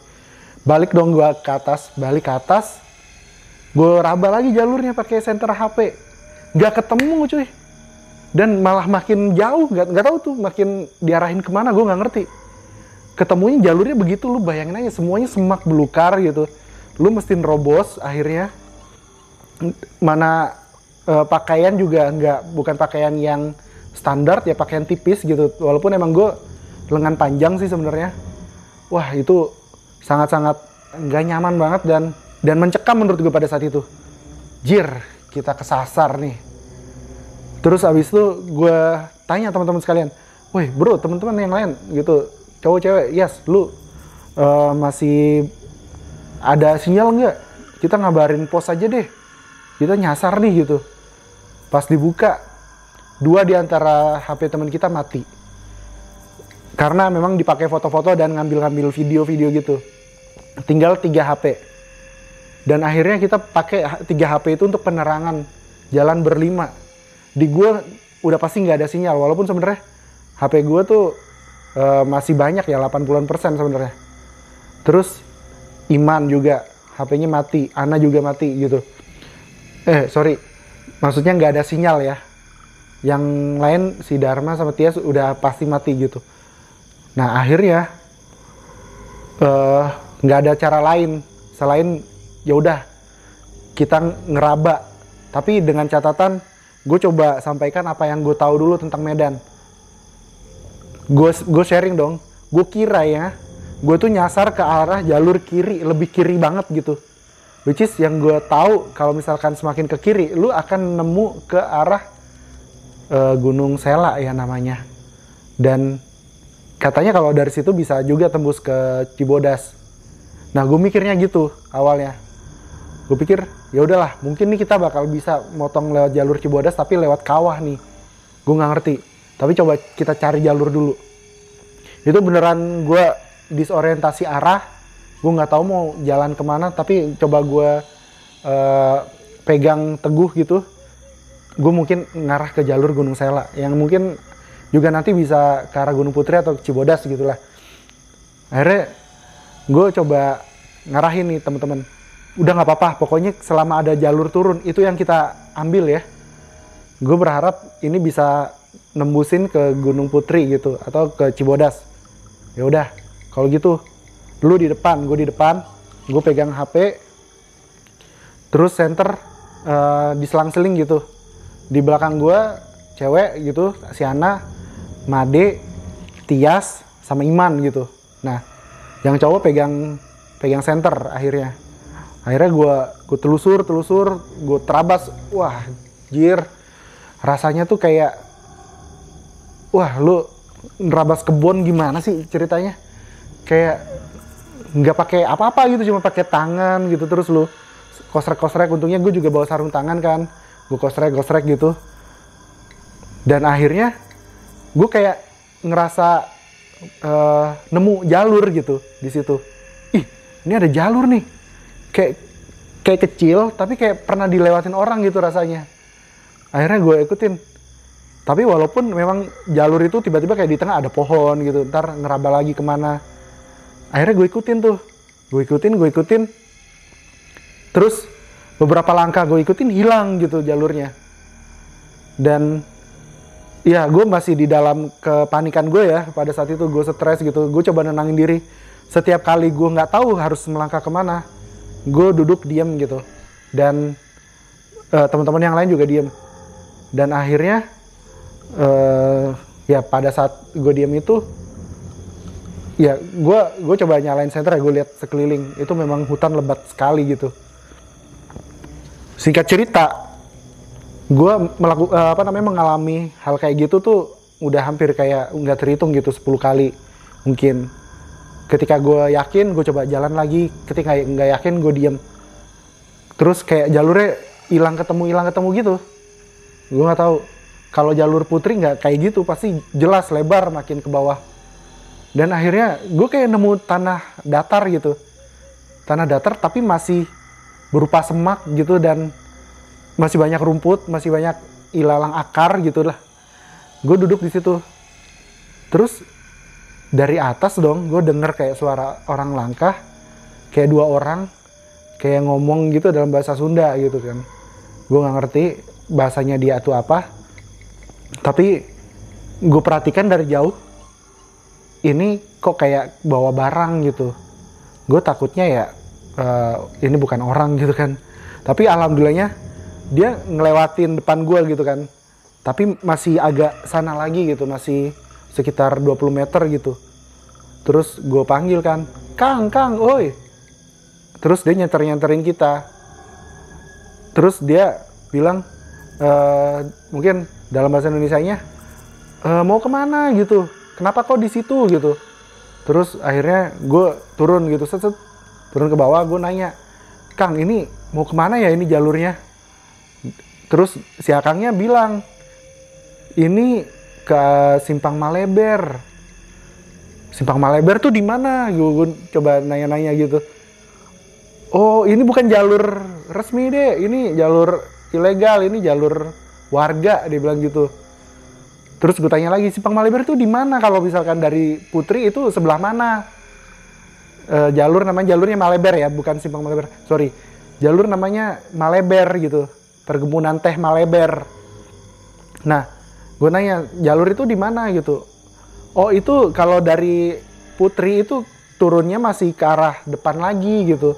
balik dong gue ke atas, balik ke atas, gue raba lagi jalurnya pakai senter HP, gak ketemu cuy, dan malah makin jauh, gak tahu tuh makin diarahin kemana, gue nggak ngerti. Ketemunya jalurnya begitu, lu bayangin aja semuanya semak belukar gitu, lu mesti nerobos. Akhirnya mana pakaian juga bukan pakaian yang standar ya, pakaian tipis gitu, walaupun emang gue lengan panjang sih sebenarnya. Wah itu sangat-sangat nggak nyaman banget dan mencekam menurut gue pada saat itu. Jir, kita kesasar nih. Terus abis itu gue tanya teman-teman sekalian, woi bro, teman-teman yang lain gitu, cowok cewek, yes, lu masih ada sinyal nggak? Kita ngabarin pos aja deh, kita nyasar nih gitu. Pas dibuka, 2 di antara HP teman kita mati. Karena memang dipakai foto-foto dan ngambil-ngambil video-video gitu. Tinggal 3 HP. Dan akhirnya kita pakai 3 HP itu untuk penerangan jalan berlima. Di gue udah pasti nggak ada sinyal, walaupun sebenarnya HP gue tuh masih banyak ya, 80% sebenarnya. Terus Iman juga HP-nya mati, Ana juga mati gitu. Maksudnya nggak ada sinyal ya. Yang lain si Dharma sama Tias udah pasti mati gitu. Nah akhirnya nggak ada cara lain selain ya udah kita ngeraba. Tapi dengan catatan gue coba sampaikan apa yang gue tahu dulu tentang Medan. Gue sharing dong. Gue kira ya, gue tuh nyasar ke arah jalur kiri, lebih kiri banget gitu. Which is yang gue tahu kalau misalkan semakin ke kiri, lu akan nemu ke arah Gunung Sela ya namanya. Dan katanya kalau dari situ bisa juga tembus ke Cibodas. Nah gue mikirnya gitu awalnya. Gue pikir ya udahlah, mungkin nih kita bakal bisa motong lewat jalur Cibodas tapi lewat kawah nih. Gue nggak ngerti. Tapi coba kita cari jalur dulu. Itu beneran gue disorientasi arah. Gue nggak tahu mau jalan kemana. Tapi coba gue pegang teguh gitu. Gue mungkin ngarah ke jalur Gunung Sela. Yang mungkin juga nanti bisa ke arah Gunung Putri atau Cibodas gitulah. Akhirnya gue coba ngarahin nih teman-teman. Udah nggak apa-apa, pokoknya selama ada jalur turun itu yang kita ambil ya. Gue berharap ini bisa nembusin ke Gunung Putri gitu atau ke Cibodas. Ya udah, kalau gitu lu di depan, gue di depan, gue pegang HP, terus center diselang-seling gitu. Di belakang gue cewek gitu, si Ana, Made, Tias, sama Iman gitu. Nah, yang cowok pegang center akhirnya. Akhirnya gue telusur, gue terabas. Wah, jir. Rasanya tuh kayak, wah lu nerabas kebun gimana sih ceritanya? Kayak nggak pakai apa-apa gitu, cuma pakai tangan gitu. Terus lu kosrek-kosrek. Untungnya gue juga bawa sarung tangan kan. Gue kosrek-kosrek gitu. Dan akhirnya gue kayak ngerasa nemu jalur gitu di situ. Ih, ini ada jalur nih. Kayak kecil tapi kayak pernah dilewatin orang gitu rasanya. Akhirnya gue ikutin. Tapi walaupun memang jalur itu tiba-tiba kayak di tengah ada pohon gitu, ntar ngeraba lagi kemana. Akhirnya gue ikutin tuh. Gue ikutin. Terus beberapa langkah gue ikutin hilang gitu jalurnya. Dan ya gue masih di dalam kepanikan gue ya pada saat itu. Gue stres gitu. Gue coba nenangin diri. Setiap kali gue nggak tahu harus melangkah kemana, gue duduk diam gitu. Dan teman-teman yang lain juga diam. Dan akhirnya ya pada saat gue diam itu, ya gue coba nyalain senter ya, gue lihat sekeliling. Itu memang hutan lebat sekali gitu. Singkat cerita, gue mengalami hal kayak gitu tuh udah hampir kayak nggak terhitung gitu, 10 kali mungkin. Ketika gue yakin, gue coba jalan lagi. Ketika nggak yakin, gue diem. Terus kayak jalurnya hilang ketemu gitu. Gue nggak tahu. Kalau jalur Putri nggak kayak gitu, pasti jelas lebar makin ke bawah. Dan akhirnya gue kayak nemu tanah datar gitu. Tanah datar tapi masih berupa semak gitu, dan masih banyak rumput, masih banyak ilalang akar gitu lah. Gue duduk di situ. Terus dari atas dong, gue denger kayak suara orang langkah, kayak 2 orang, kayak ngomong gitu dalam bahasa Sunda gitu kan. Gue nggak ngerti bahasanya dia tuh apa, tapi gue perhatikan dari jauh, ini kok kayak bawa barang gitu. Gue takutnya ya ini bukan orang gitu kan. Tapi alhamdulillahnya dia ngelewatin depan gue gitu kan. Tapi masih agak sana lagi gitu, masih sekitar 20 meter gitu. Terus gue panggil kan, Kang, oi. Terus dia nyanterin kita. Terus dia bilang, mungkin dalam bahasa Indonesianya, mau kemana gitu, kenapa kok di situ gitu. Terus akhirnya gue turun gitu, turun ke bawah, gue nanya, Kang ini mau kemana ya ini jalurnya? Terus si akangnya bilang, ini ke Simpang Maleber. Simpang Maleber tuh di mana? Gue coba nanya-nanya gitu. Oh ini bukan jalur resmi deh, ini jalur ilegal, ini jalur warga, dia bilang gitu. Terus gue tanya lagi, Simpang Maleber itu di mana? Kalau misalkan dari Putri itu sebelah mana? Jalurnya Maleber ya, bukan Simpang Maleber. Sorry, jalur namanya Maleber gitu, perkebunan teh Maleber. Nah, gue nanya jalur itu di mana gitu. Oh itu kalau dari Putri itu turunnya masih ke arah depan lagi gitu,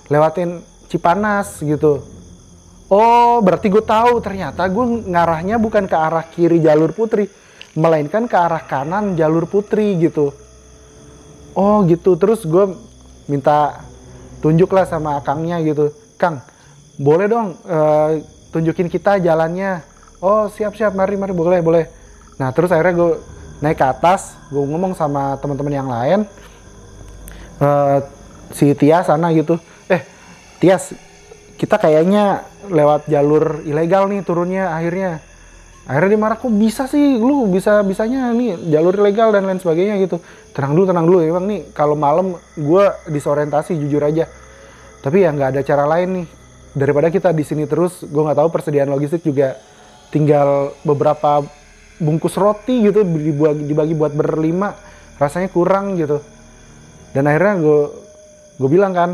lewatin Cipanas gitu. Oh berarti gue tahu, ternyata gue ngarahnya bukan ke arah kiri jalur Putri, melainkan ke arah kanan jalur Putri gitu. Oh gitu, terus gue minta tunjuk lah sama akangnya gitu. Kang, boleh dong tunjukin kita jalannya. Oh siap, mari boleh. Nah terus akhirnya gue naik ke atas, gue ngomong sama teman-teman yang lain, si Tias sana gitu. Tias, kita kayaknya lewat jalur ilegal nih turunnya akhirnya dia marah, kok bisa sih lu bisanya nih jalur ilegal dan lain sebagainya gitu. Tenang dulu emang nih kalau malam gue disorientasi jujur aja, tapi ya nggak ada cara lain nih daripada kita di sini terus. Gue nggak tahu persediaan logistik juga, tinggal beberapa bungkus roti gitu dibagi buat berlima, rasanya kurang gitu. Dan akhirnya gue bilang kan,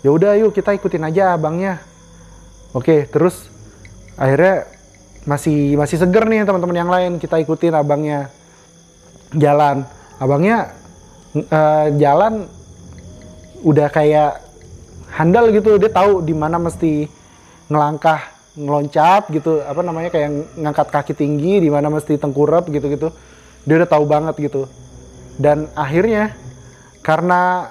ya udah yuk kita ikutin aja abangnya. Oke, terus akhirnya masih seger nih teman-teman yang lain, kita ikutin abangnya jalan. Abangnya jalan udah kayak handal gitu, dia tahu di mana mesti ngeloncat gitu, kayak ngangkat kaki tinggi, di mana mesti tengkurap gitu. Dia udah tahu banget gitu. Dan akhirnya karena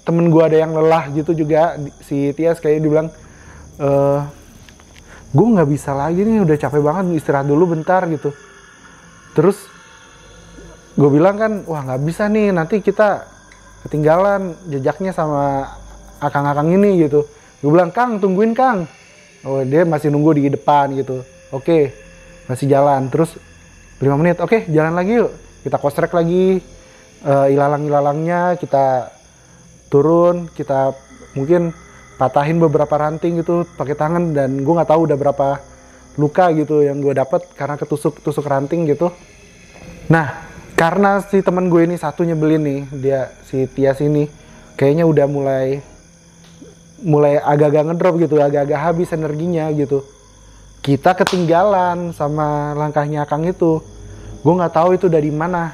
temen gue ada yang lelah gitu juga, si Tias kayak dibilang, gue nggak bisa lagi nih, udah capek banget, istirahat dulu bentar gitu. Terus gue bilang kan, wah nggak bisa nih, nanti kita ketinggalan jejaknya sama akang-akang ini gitu. Gue bilang, Kang tungguin Kang. Oh dia masih nunggu di depan gitu. Oke, masih jalan. Terus 5 menit, oke jalan lagi yuk, kita kostrek lagi, ilalang-ilalangnya kita turun, kita mungkin patahin beberapa ranting gitu pakai tangan, dan gue nggak tahu udah berapa luka gitu yang gue dapat karena ketusuk ranting gitu. Nah karena si teman gue ini satu nyebelin nih, dia si Tias ini kayaknya udah mulai agak-agak ngedrop gitu, agak-agak habis energinya gitu. Kita ketinggalan sama langkahnya Kang itu, gue nggak tahu itu dari mana.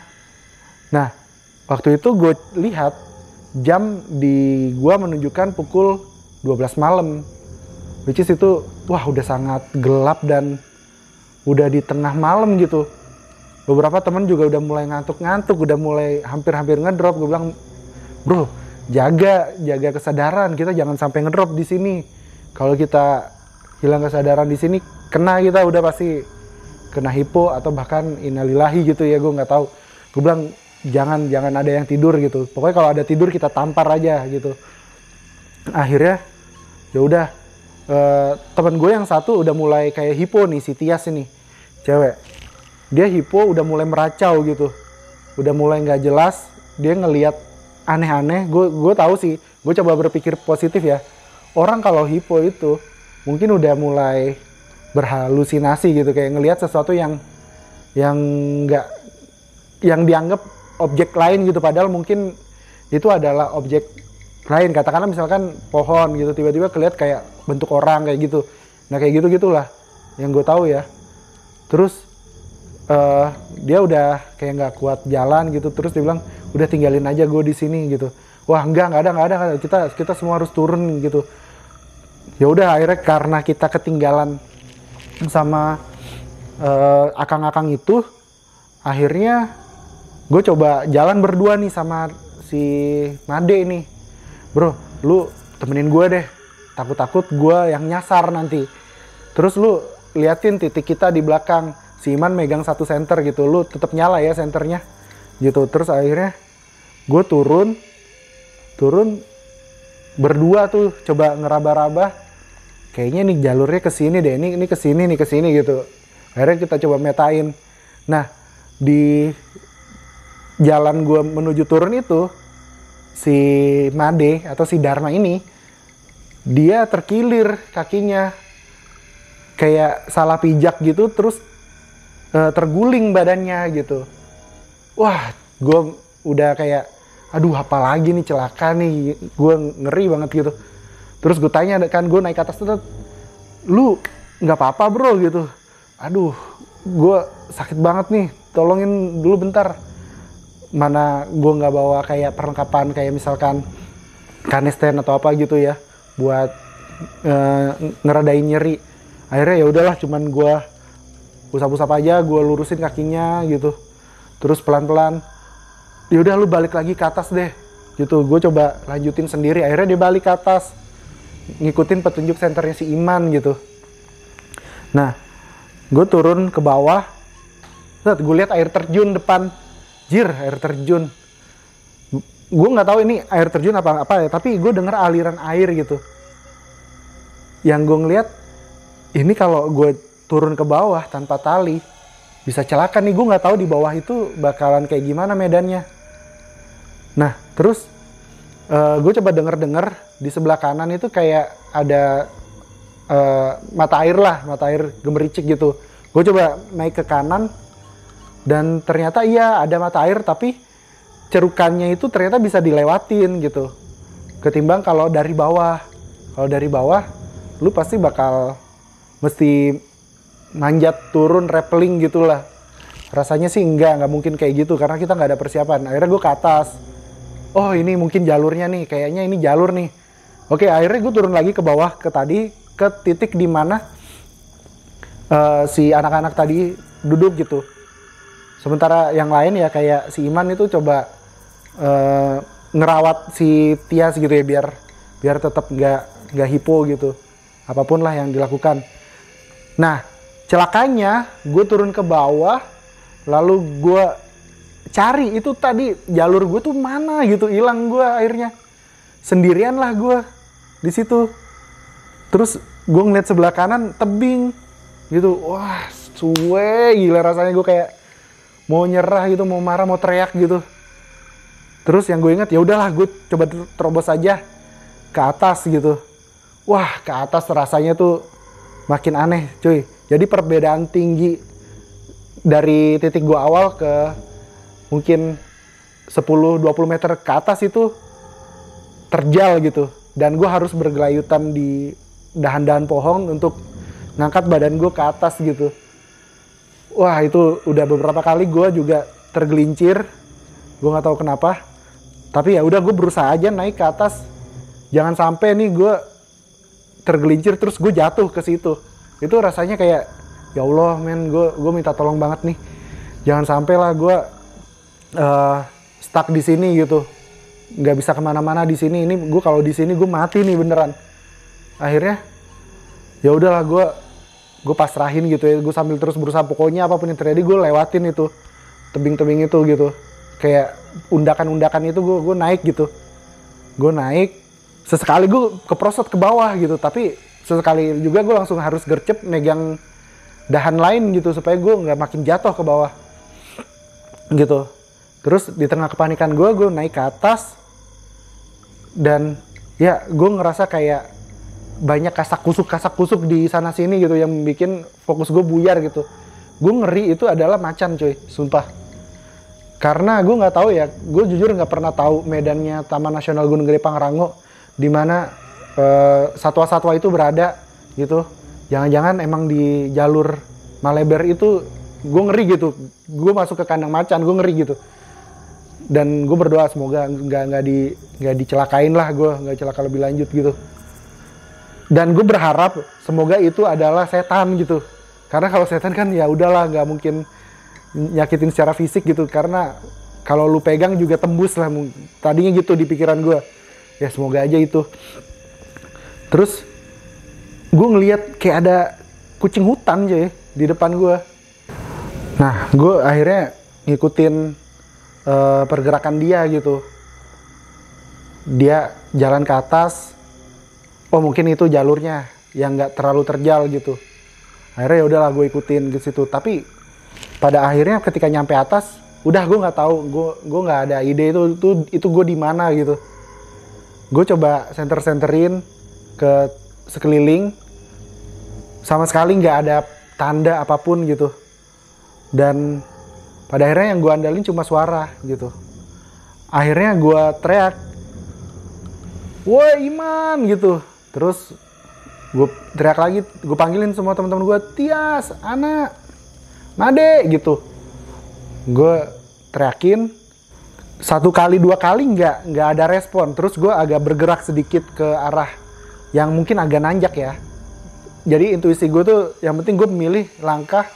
Nah waktu itu gue lihat jam di gua menunjukkan pukul 12 malam, which is itu wah udah sangat gelap dan udah di tengah malam gitu. Beberapa teman juga udah mulai ngantuk, udah mulai hampir ngedrop. Gue bilang, bro jaga kesadaran, kita jangan sampai ngedrop di sini. Kalau kita hilang kesadaran di sini, kena kita udah pasti kena hipo atau bahkan innalillahi gitu ya, gue nggak tahu. Gue bilang jangan ada yang tidur gitu, pokoknya kalau ada tidur kita tampar aja gitu. Akhirnya ya udah, temen gue yang satu udah mulai kayak hipo nih, si Tias ini cewek, dia hipo udah mulai meracau gitu, udah mulai nggak jelas, dia ngelihat aneh-aneh. Gue tahu sih, gue coba berpikir positif ya, orang kalau hipo itu mungkin udah mulai berhalusinasi gitu, kayak ngelihat sesuatu yang nggak, yang dianggap objek lain gitu, padahal mungkin itu adalah objek lain. Katakanlah misalkan pohon gitu, tiba-tiba kelihatan kayak bentuk orang kayak gitu. Nah kayak gitulah yang gue tahu ya. Terus dia udah kayak nggak kuat jalan gitu, terus dia bilang udah tinggalin aja gue di sini gitu. Wah nggak ada, kita semua harus turun gitu. Ya udah akhirnya karena kita ketinggalan sama akang-akang itu, akhirnya gue coba jalan berdua nih sama si Made ini. Bro, lu temenin gue deh, takut-takut gue yang nyasar nanti. Terus lu liatin titik kita di belakang, si Iman megang satu senter gitu, lu tetap nyala ya senternya gitu. Terus akhirnya gue turun berdua tuh coba ngeraba-raba, kayaknya nih jalurnya kesini deh, ini kesini gitu. Akhirnya kita coba metain. Nah di jalan gue menuju turun itu, si Made atau si Dharma ini, dia terkilir kakinya, kayak salah pijak gitu, terus terguling badannya gitu. Wah, gue udah kayak, aduh apalagi nih, celaka nih, gue ngeri banget gitu. Terus gue tanya kan, gue naik ke atas tuh, lu nggak apa-apa bro gitu. Aduh, gue sakit banget nih, tolongin dulu bentar. Mana gue nggak bawa kayak perlengkapan kayak misalkan kanisten atau apa gitu ya, buat ngeredain nyeri. Akhirnya ya udahlah, cuman gue usap-usap aja, gue lurusin kakinya gitu. Terus pelan-pelan, ya udah lu balik lagi ke atas deh gitu. Gue coba lanjutin sendiri. Akhirnya dia balik ke atas, ngikutin petunjuk senternya si Iman gitu. Nah gue turun ke bawah, gue lihat air terjun depan. Jir, air terjun. Gue nggak tahu ini air terjun apa ya, tapi gue denger aliran air gitu. Yang gue ngeliat, ini kalau gue turun ke bawah tanpa tali, bisa celaka nih. Gue nggak tahu di bawah itu bakalan kayak gimana medannya. Nah, terus gue coba denger di sebelah kanan itu kayak ada mata air gemericik gitu. Gue coba naik ke kanan, dan ternyata iya ada mata air, tapi cerukannya itu ternyata bisa dilewatin gitu. Ketimbang kalau dari bawah. Kalau dari bawah, lu pasti bakal mesti manjat turun, rappelling gitulah. Rasanya sih nggak mungkin kayak gitu, karena kita nggak ada persiapan. Akhirnya gue ke atas. Oh ini mungkin jalurnya nih, kayaknya ini jalur nih. Oke, akhirnya gue turun lagi ke bawah, ke titik di mana si anak-anak tadi duduk gitu. Sementara yang lain ya kayak si Iman itu coba ngerawat si Tias gitu ya, biar tetap nggak hipo gitu. Apapun lah yang dilakukan. Nah, celakanya gue turun ke bawah, lalu gue cari itu tadi jalur gue tuh mana gitu, hilang gue akhirnya. Sendirian lah gue di situ. Terus gue ngeliat sebelah kanan tebing gitu. Wah, suwe gila rasanya, gue kayak mau nyerah gitu, mau marah, mau teriak gitu. Terus yang gue ingat, ya udahlah gue coba terobos aja ke atas gitu. Wah, ke atas rasanya tuh makin aneh cuy. Jadi perbedaan tinggi dari titik gue awal ke mungkin 10-20 meter ke atas itu terjal gitu. Dan gue harus bergelayutan di dahan-dahan pohon untuk ngangkat badan gue ke atas gitu. Wah, itu udah beberapa kali gue juga tergelincir. Gue nggak tahu kenapa. Tapi ya udah, gue berusaha aja naik ke atas. Jangan sampai nih gue tergelincir terus gue jatuh ke situ. Itu rasanya kayak, ya Allah men, gue minta tolong banget nih. Jangan sampai lah gue stuck di sini gitu. Nggak bisa kemana-mana di sini. Ini gue kalau di sini gue mati nih beneran. Akhirnya ya udahlah, gue pasrahin gitu ya. Gue sambil terus berusaha, pokoknya apapun yang terjadi gue lewatin itu tebing-tebing itu gitu. Kayak undakan-undakan itu gue naik gitu. Gue naik, sesekali gue keprosot ke bawah gitu, tapi sesekali juga gue langsung harus gercep megang dahan lain gitu supaya gue nggak makin jatuh ke bawah gitu. Terus di tengah kepanikan gue naik ke atas, dan ya gue ngerasa kayak banyak kasak kusuk di sana sini gitu yang bikin fokus gue buyar gitu. Gue ngeri itu adalah macan cuy, sumpah. Karena gue nggak tahu ya, gue jujur nggak pernah tahu medannya Taman Nasional Gunung Gede Pangrango di mana satwa-satwa itu berada gitu. Jangan-jangan emang di jalur Maleber itu, gue ngeri gitu. Gue masuk ke kandang macan, gue ngeri gitu. Dan gue berdoa semoga nggak dicelakain lah, gue nggak celaka lebih lanjut gitu. Dan gue berharap semoga itu adalah setan gitu. Karena kalau setan kan ya udahlah, nggak mungkin nyakitin secara fisik gitu. Karena kalau lu pegang juga tembus lah. Tadinya gitu di pikiran gue. Ya semoga aja itu. Terus gue ngeliat kayak ada kucing hutan aja di depan gue. Nah, gue akhirnya ngikutin pergerakan dia gitu. Dia jalan ke atas. Oh, mungkin itu jalurnya yang nggak terlalu terjal gitu. Akhirnya ya udahlah gue ikutin ke situ. Tapi pada akhirnya ketika nyampe atas, udah gue nggak tahu, gue nggak ada ide itu gue di mana gitu. Gue coba senterin ke sekeliling, sama sekali nggak ada tanda apapun gitu. Dan pada akhirnya yang gue andalin cuma suara gitu. Akhirnya gue teriak, "Woi Iman!" gitu. Terus gue teriak lagi, gue panggilin semua teman-teman gue, "Tias, Ana, Nade," gitu. Gue teriakin 1 kali 2 kali nggak ada respon. Terus gue agak bergerak sedikit ke arah yang mungkin agak nanjak ya. Jadi intuisi gue tuh yang penting gue memilih langkah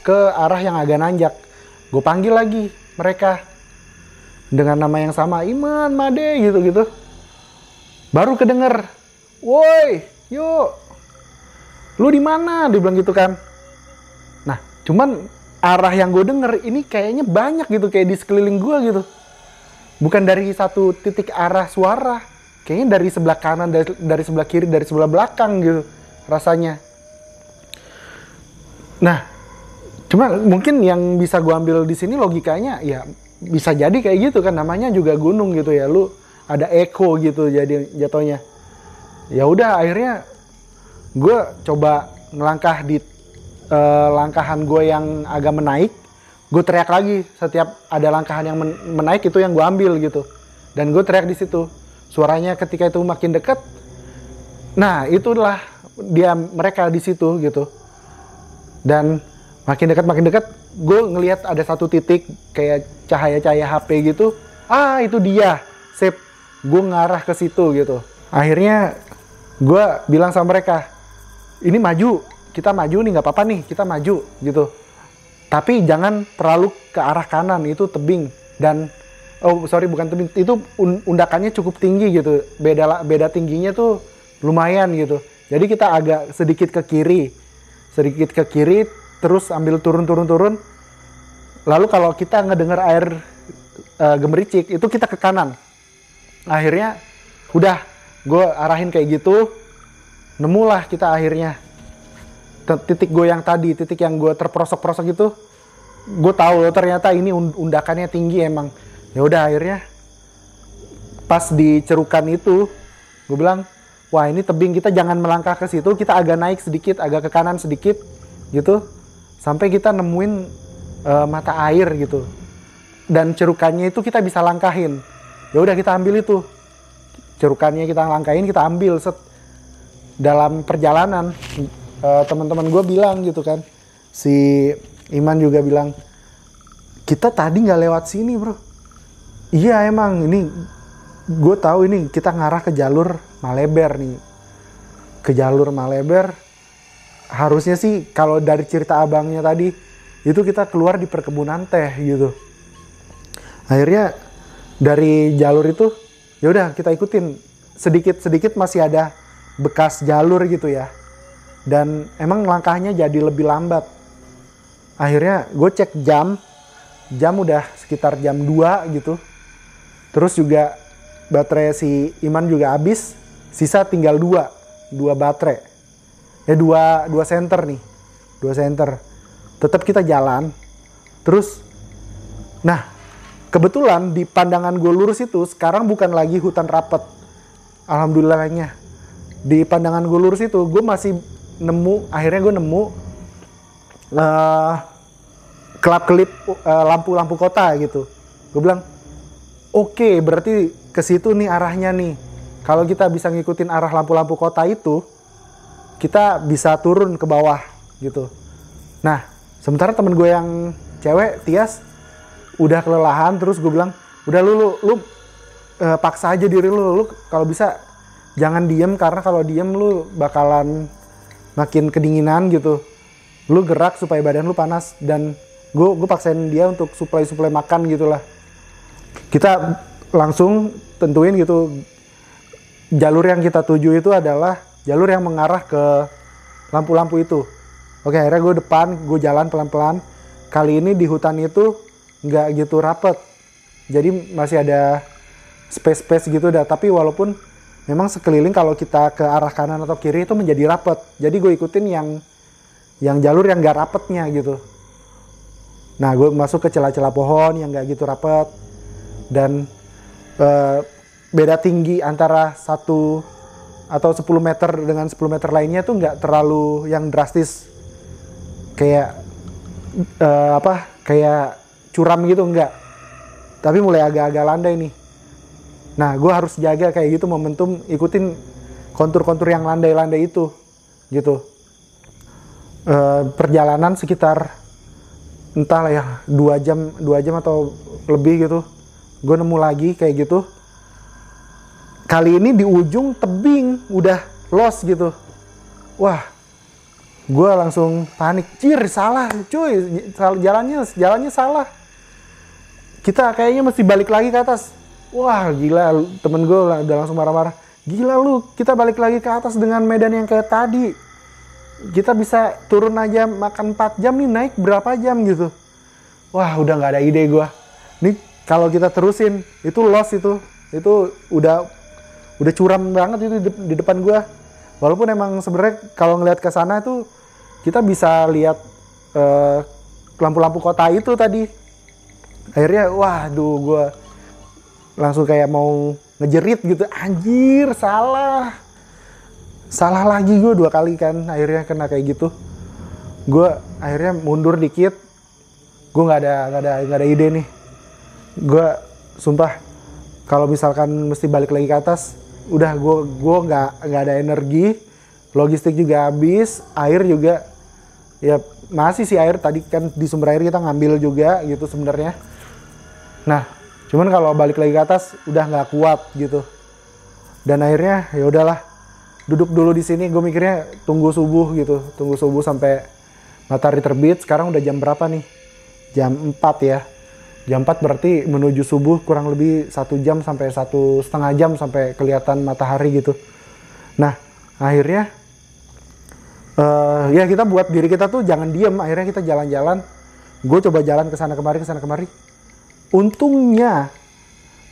ke arah yang agak nanjak. Gue panggil lagi mereka dengan nama yang sama, "Iman, Made," gitu-gitu. Baru kedenger, "Woi, yuk, lu di mana?" Dia bilang gitu kan. Nah, cuman arah yang gue denger ini kayaknya banyak gitu, kayak di sekeliling gue gitu. Bukan dari satu titik arah suara, kayaknya dari sebelah kanan, dari sebelah kiri, dari sebelah belakang gitu rasanya. Nah, cuma mungkin yang bisa gue ambil di sini logikanya ya bisa jadi kayak gitu kan, namanya juga gunung gitu ya, lu ada echo gitu jadi jatuhnya. Ya udah akhirnya gue coba ngelangkah di langkahan gue yang agak menaik. Gue teriak lagi setiap ada langkahan yang menaik, itu yang gue ambil gitu. Dan gue teriak di situ. Suaranya ketika itu makin dekat. Nah, itulah mereka di situ gitu. Dan makin dekat, gue ngelihat ada satu titik kayak cahaya-cahaya HP gitu. Ah, itu dia. Sip. Gue ngarah ke situ gitu. Akhirnya gue bilang sama mereka, "Ini maju, kita maju nih, nggak apa-apa nih, kita maju gitu. Tapi jangan terlalu ke arah kanan, itu tebing. Dan bukan tebing, itu undakannya cukup tinggi gitu. Beda tingginya tuh lumayan gitu. Jadi kita agak sedikit ke kiri, terus ambil turun. Lalu kalau kita ngedenger air gemericik, itu kita ke kanan." Akhirnya udah gue arahin kayak gitu, nemulah kita akhirnya titik gue yang tadi, titik yang gue terperosok-perosok itu. Gue tahu loh ternyata ini undakannya tinggi emang. Ya udah akhirnya pas di cerukan itu gue bilang, "Wah, ini tebing, kita jangan melangkah ke situ, kita agak naik sedikit, agak ke kanan sedikit gitu, sampai kita nemuin mata air gitu. Dan cerukannya itu kita bisa langkahin." Ya udah kita ambil itu. Cerukannya kita langkahin, kita ambil set. Dalam perjalanan teman-teman gue bilang gitu kan, si Iman juga bilang, "Kita tadi nggak lewat sini bro." Iya emang, ini gue tahu ini kita ngarah ke jalur Maleber nih. Ke jalur Maleber, harusnya sih kalau dari cerita abangnya tadi, itu kita keluar di perkebunan teh gitu. Akhirnya dari jalur itu, ya udah kita ikutin. Sedikit masih ada bekas jalur gitu ya. Dan emang langkahnya jadi lebih lambat. Akhirnya gue cek jam udah sekitar jam 2 gitu. Terus juga baterai si Iman juga habis, sisa tinggal 2 baterai. Dua senter nih. 2 senter. Tetap kita jalan. Terus, nah kebetulan di pandangan gue lurus itu sekarang bukan lagi hutan rapet. Alhamdulillahnya. Di pandangan gue lurus itu gue masih akhirnya gue nemu kelap-kelip lampu-lampu kota gitu. Gue bilang, "Oke, berarti ke situ nih arahnya nih. Kalau kita bisa ngikutin arah lampu-lampu kota itu, kita bisa turun ke bawah gitu." Nah, sementara temen gue yang cewek, Tias, udah kelelahan. Terus gue bilang, "Udah lu paksa aja diri lu kalau bisa jangan diem, karena kalau diem lu bakalan makin kedinginan gitu. Lu gerak supaya badan lu panas." Dan gue paksain dia untuk suplai makan gitulah. Kita langsung tentuin gitu, jalur yang kita tuju itu adalah jalur yang mengarah ke lampu-lampu itu. Oke, akhirnya gue depan, gue jalan pelan-pelan. Kali ini di hutan itu nggak gitu rapet, jadi masih ada space gitu dah. Tapi walaupun memang sekeliling kalau kita ke arah kanan atau kiri itu menjadi rapet, jadi gue ikutin yang jalur yang nggak rapetnya gitu. Nah, gue masuk ke celah-celah pohon yang nggak gitu rapet, dan beda tinggi antara 1 atau 10 meter dengan 10 meter lainnya tuh nggak terlalu yang drastis kayak kayak curam gitu, enggak. Tapi mulai agak-agak landai nih. Nah, gue harus jaga kayak gitu momentum, ikutin kontur-kontur yang landai-landai itu gitu. Perjalanan sekitar entahlah ya 2 jam atau lebih gitu, gue nemu lagi kayak gitu. Kali ini di ujung tebing udah lost gitu. Wah, gue langsung panik, salah cuy, jalannya salah. Kita kayaknya mesti balik lagi ke atas. Wah gila, temen gue udah langsung marah-marah. Gila lu, kita balik lagi ke atas dengan medan yang kayak tadi. Kita bisa turun aja makan 4 jam nih, naik berapa jam gitu. Wah udah gak ada ide gue. Nih kalau kita terusin, itu lost itu udah curam banget itu di depan gue. Walaupun emang sebenarnya kalau ngelihat ke sana itu kita bisa lihat lampu-lampu kota itu tadi. Akhirnya waduh, gue langsung kayak mau ngejerit gitu, anjir salah lagi gue 2 kali kan, akhirnya kena kayak gitu. Gue akhirnya mundur dikit, gue nggak ada ide nih. Gue sumpah kalau misalkan mesti balik lagi ke atas, udah gue nggak ada energi, logistik juga habis, air juga ya masih sih air tadi kan di sumber air kita ngambil juga gitu sebenarnya. Nah, cuman kalau balik lagi ke atas udah nggak kuat gitu. Dan akhirnya ya udahlah, duduk dulu di sini. Gue mikirnya tunggu subuh sampai matahari terbit. Sekarang udah jam berapa nih? Jam 4 ya. Jam 4 berarti menuju subuh kurang lebih 1 jam sampai 1,5 jam sampai kelihatan matahari gitu. Nah, akhirnya ya kita buat diri kita tuh jangan diem. Akhirnya kita jalan-jalan. Gue coba jalan kesana kemari. Untungnya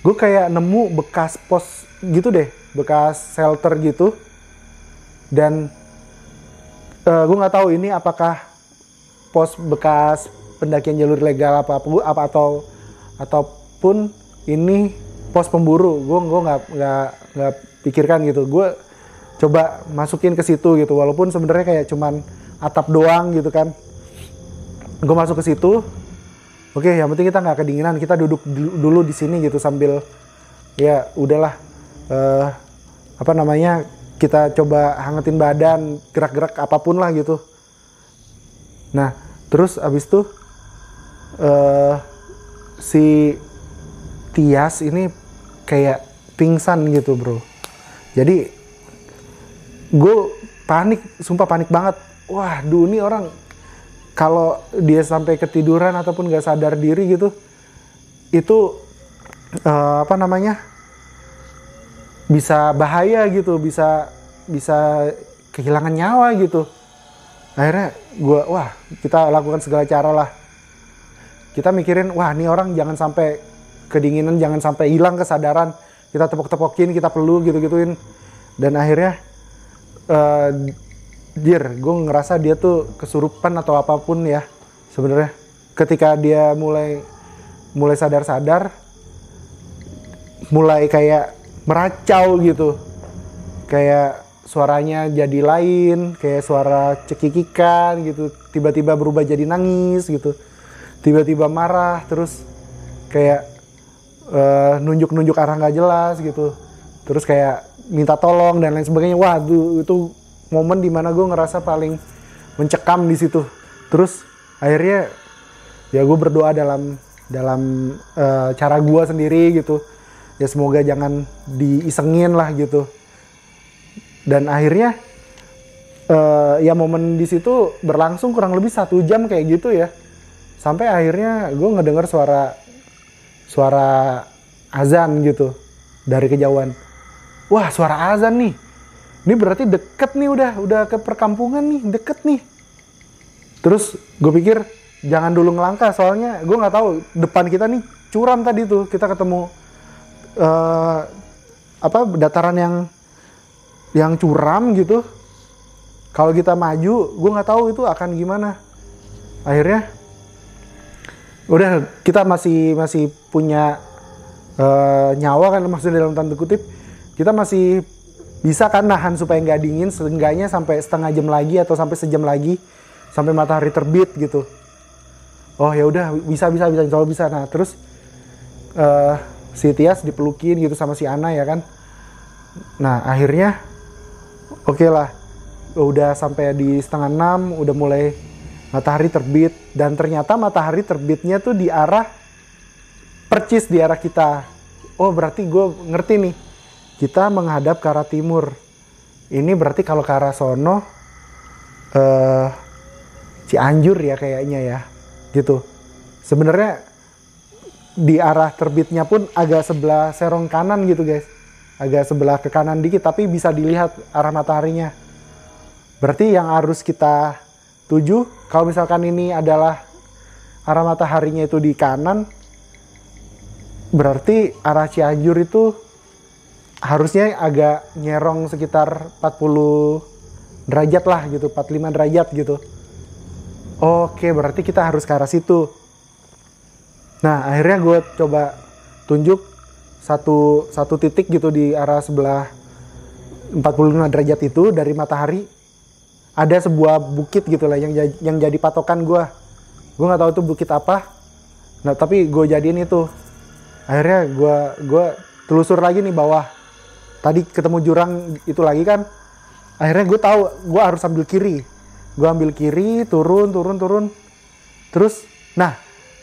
gue kayak nemu bekas pos gitu deh, bekas shelter gitu. Dan gue nggak tahu ini apakah pos bekas pendakian jalur legal ataupun ini pos pemburu. Gue nggak pikirkan gitu. Gue coba masukin ke situ gitu, walaupun sebenarnya kayak cuman atap doang gitu kan. Gue masuk ke situ. Oke, yang penting kita nggak kedinginan, kita duduk dulu di sini gitu sambil ya udahlah kita coba hangetin badan, gerak-gerak apapun lah gitu. Nah, terus abis itu si Tias ini kayak pingsan gitu bro. Jadi gue sumpah panik banget. Wah, ini orang kalau dia sampai ketiduran ataupun gak sadar diri gitu, itu bisa bahaya gitu, bisa kehilangan nyawa gitu. Akhirnya kita lakukan segala cara lah. Kita mikirin, wah ini orang jangan sampai kedinginan, jangan sampai hilang kesadaran. Kita tepok-tepokin, kita peluk gitu-gituin. Dan akhirnya gue ngerasa dia tuh kesurupan atau apapun ya sebenarnya. Ketika dia mulai sadar-sadar, mulai kayak meracau gitu, kayak suaranya jadi lain, kayak suara cekikikan gitu, tiba-tiba berubah jadi nangis gitu, tiba-tiba marah, terus kayak nunjuk-nunjuk arah nggak jelas gitu, terus kayak minta tolong dan lain sebagainya. Waduh, itu momen dimana gue ngerasa paling mencekam di situ. Terus akhirnya ya gue berdoa dalam cara gue sendiri gitu, ya semoga jangan diisengin lah gitu. Dan akhirnya ya momen di situ berlangsung kurang lebih 1 jam kayak gitu ya, sampai akhirnya gue ngedengar suara azan gitu dari kejauhan. Wah, suara azan nih. Ini berarti deket nih, udah ke perkampungan nih, deket nih. Terus gue pikir jangan dulu ngelangkah, soalnya gue nggak tahu depan kita nih curam tadi tuh, kita ketemu dataran yang curam gitu. Kalau kita maju, gue nggak tahu itu akan gimana. Akhirnya udah kita masih punya nyawa kan, maksudnya dalam tanda kutip kita masih bisa kan nahan supaya nggak dingin, seenggaknya sampai setengah jam lagi atau sampai sejam lagi sampai matahari terbit gitu. Oh ya udah, bisa kalau bisa. Nah terus si Tias dipelukin gitu sama si Ana ya kan. Nah akhirnya oke lah, udah sampai di 5:30, udah mulai matahari terbit, dan ternyata matahari terbitnya tuh di arah percis di arah kita. Oh berarti gue ngerti nih, kita menghadap ke arah timur. Ini berarti kalau ke arah sono Cianjur ya kayaknya ya, gitu. Sebenarnya di arah terbitnya pun agak sebelah serong kanan gitu guys, agak sebelah ke kanan dikit, tapi bisa dilihat arah mataharinya. Berarti yang harus kita tuju, kalau misalkan ini adalah arah mataharinya itu di kanan, berarti arah Cianjur itu harusnya agak nyerong sekitar 40 derajat lah gitu, 45 derajat gitu. Oke, berarti kita harus ke arah situ. Nah, akhirnya gue coba tunjuk satu titik gitu di arah sebelah 45 derajat itu dari matahari. Ada sebuah bukit gitu lah yang jadi patokan gue. Gue nggak tahu itu bukit apa. Nah, tapi gue jadiin itu. Akhirnya gue telusur lagi nih bawah. Tadi ketemu jurang itu lagi kan. Akhirnya gue tahu gue harus ambil kiri. Gue ambil kiri, turun. Terus, nah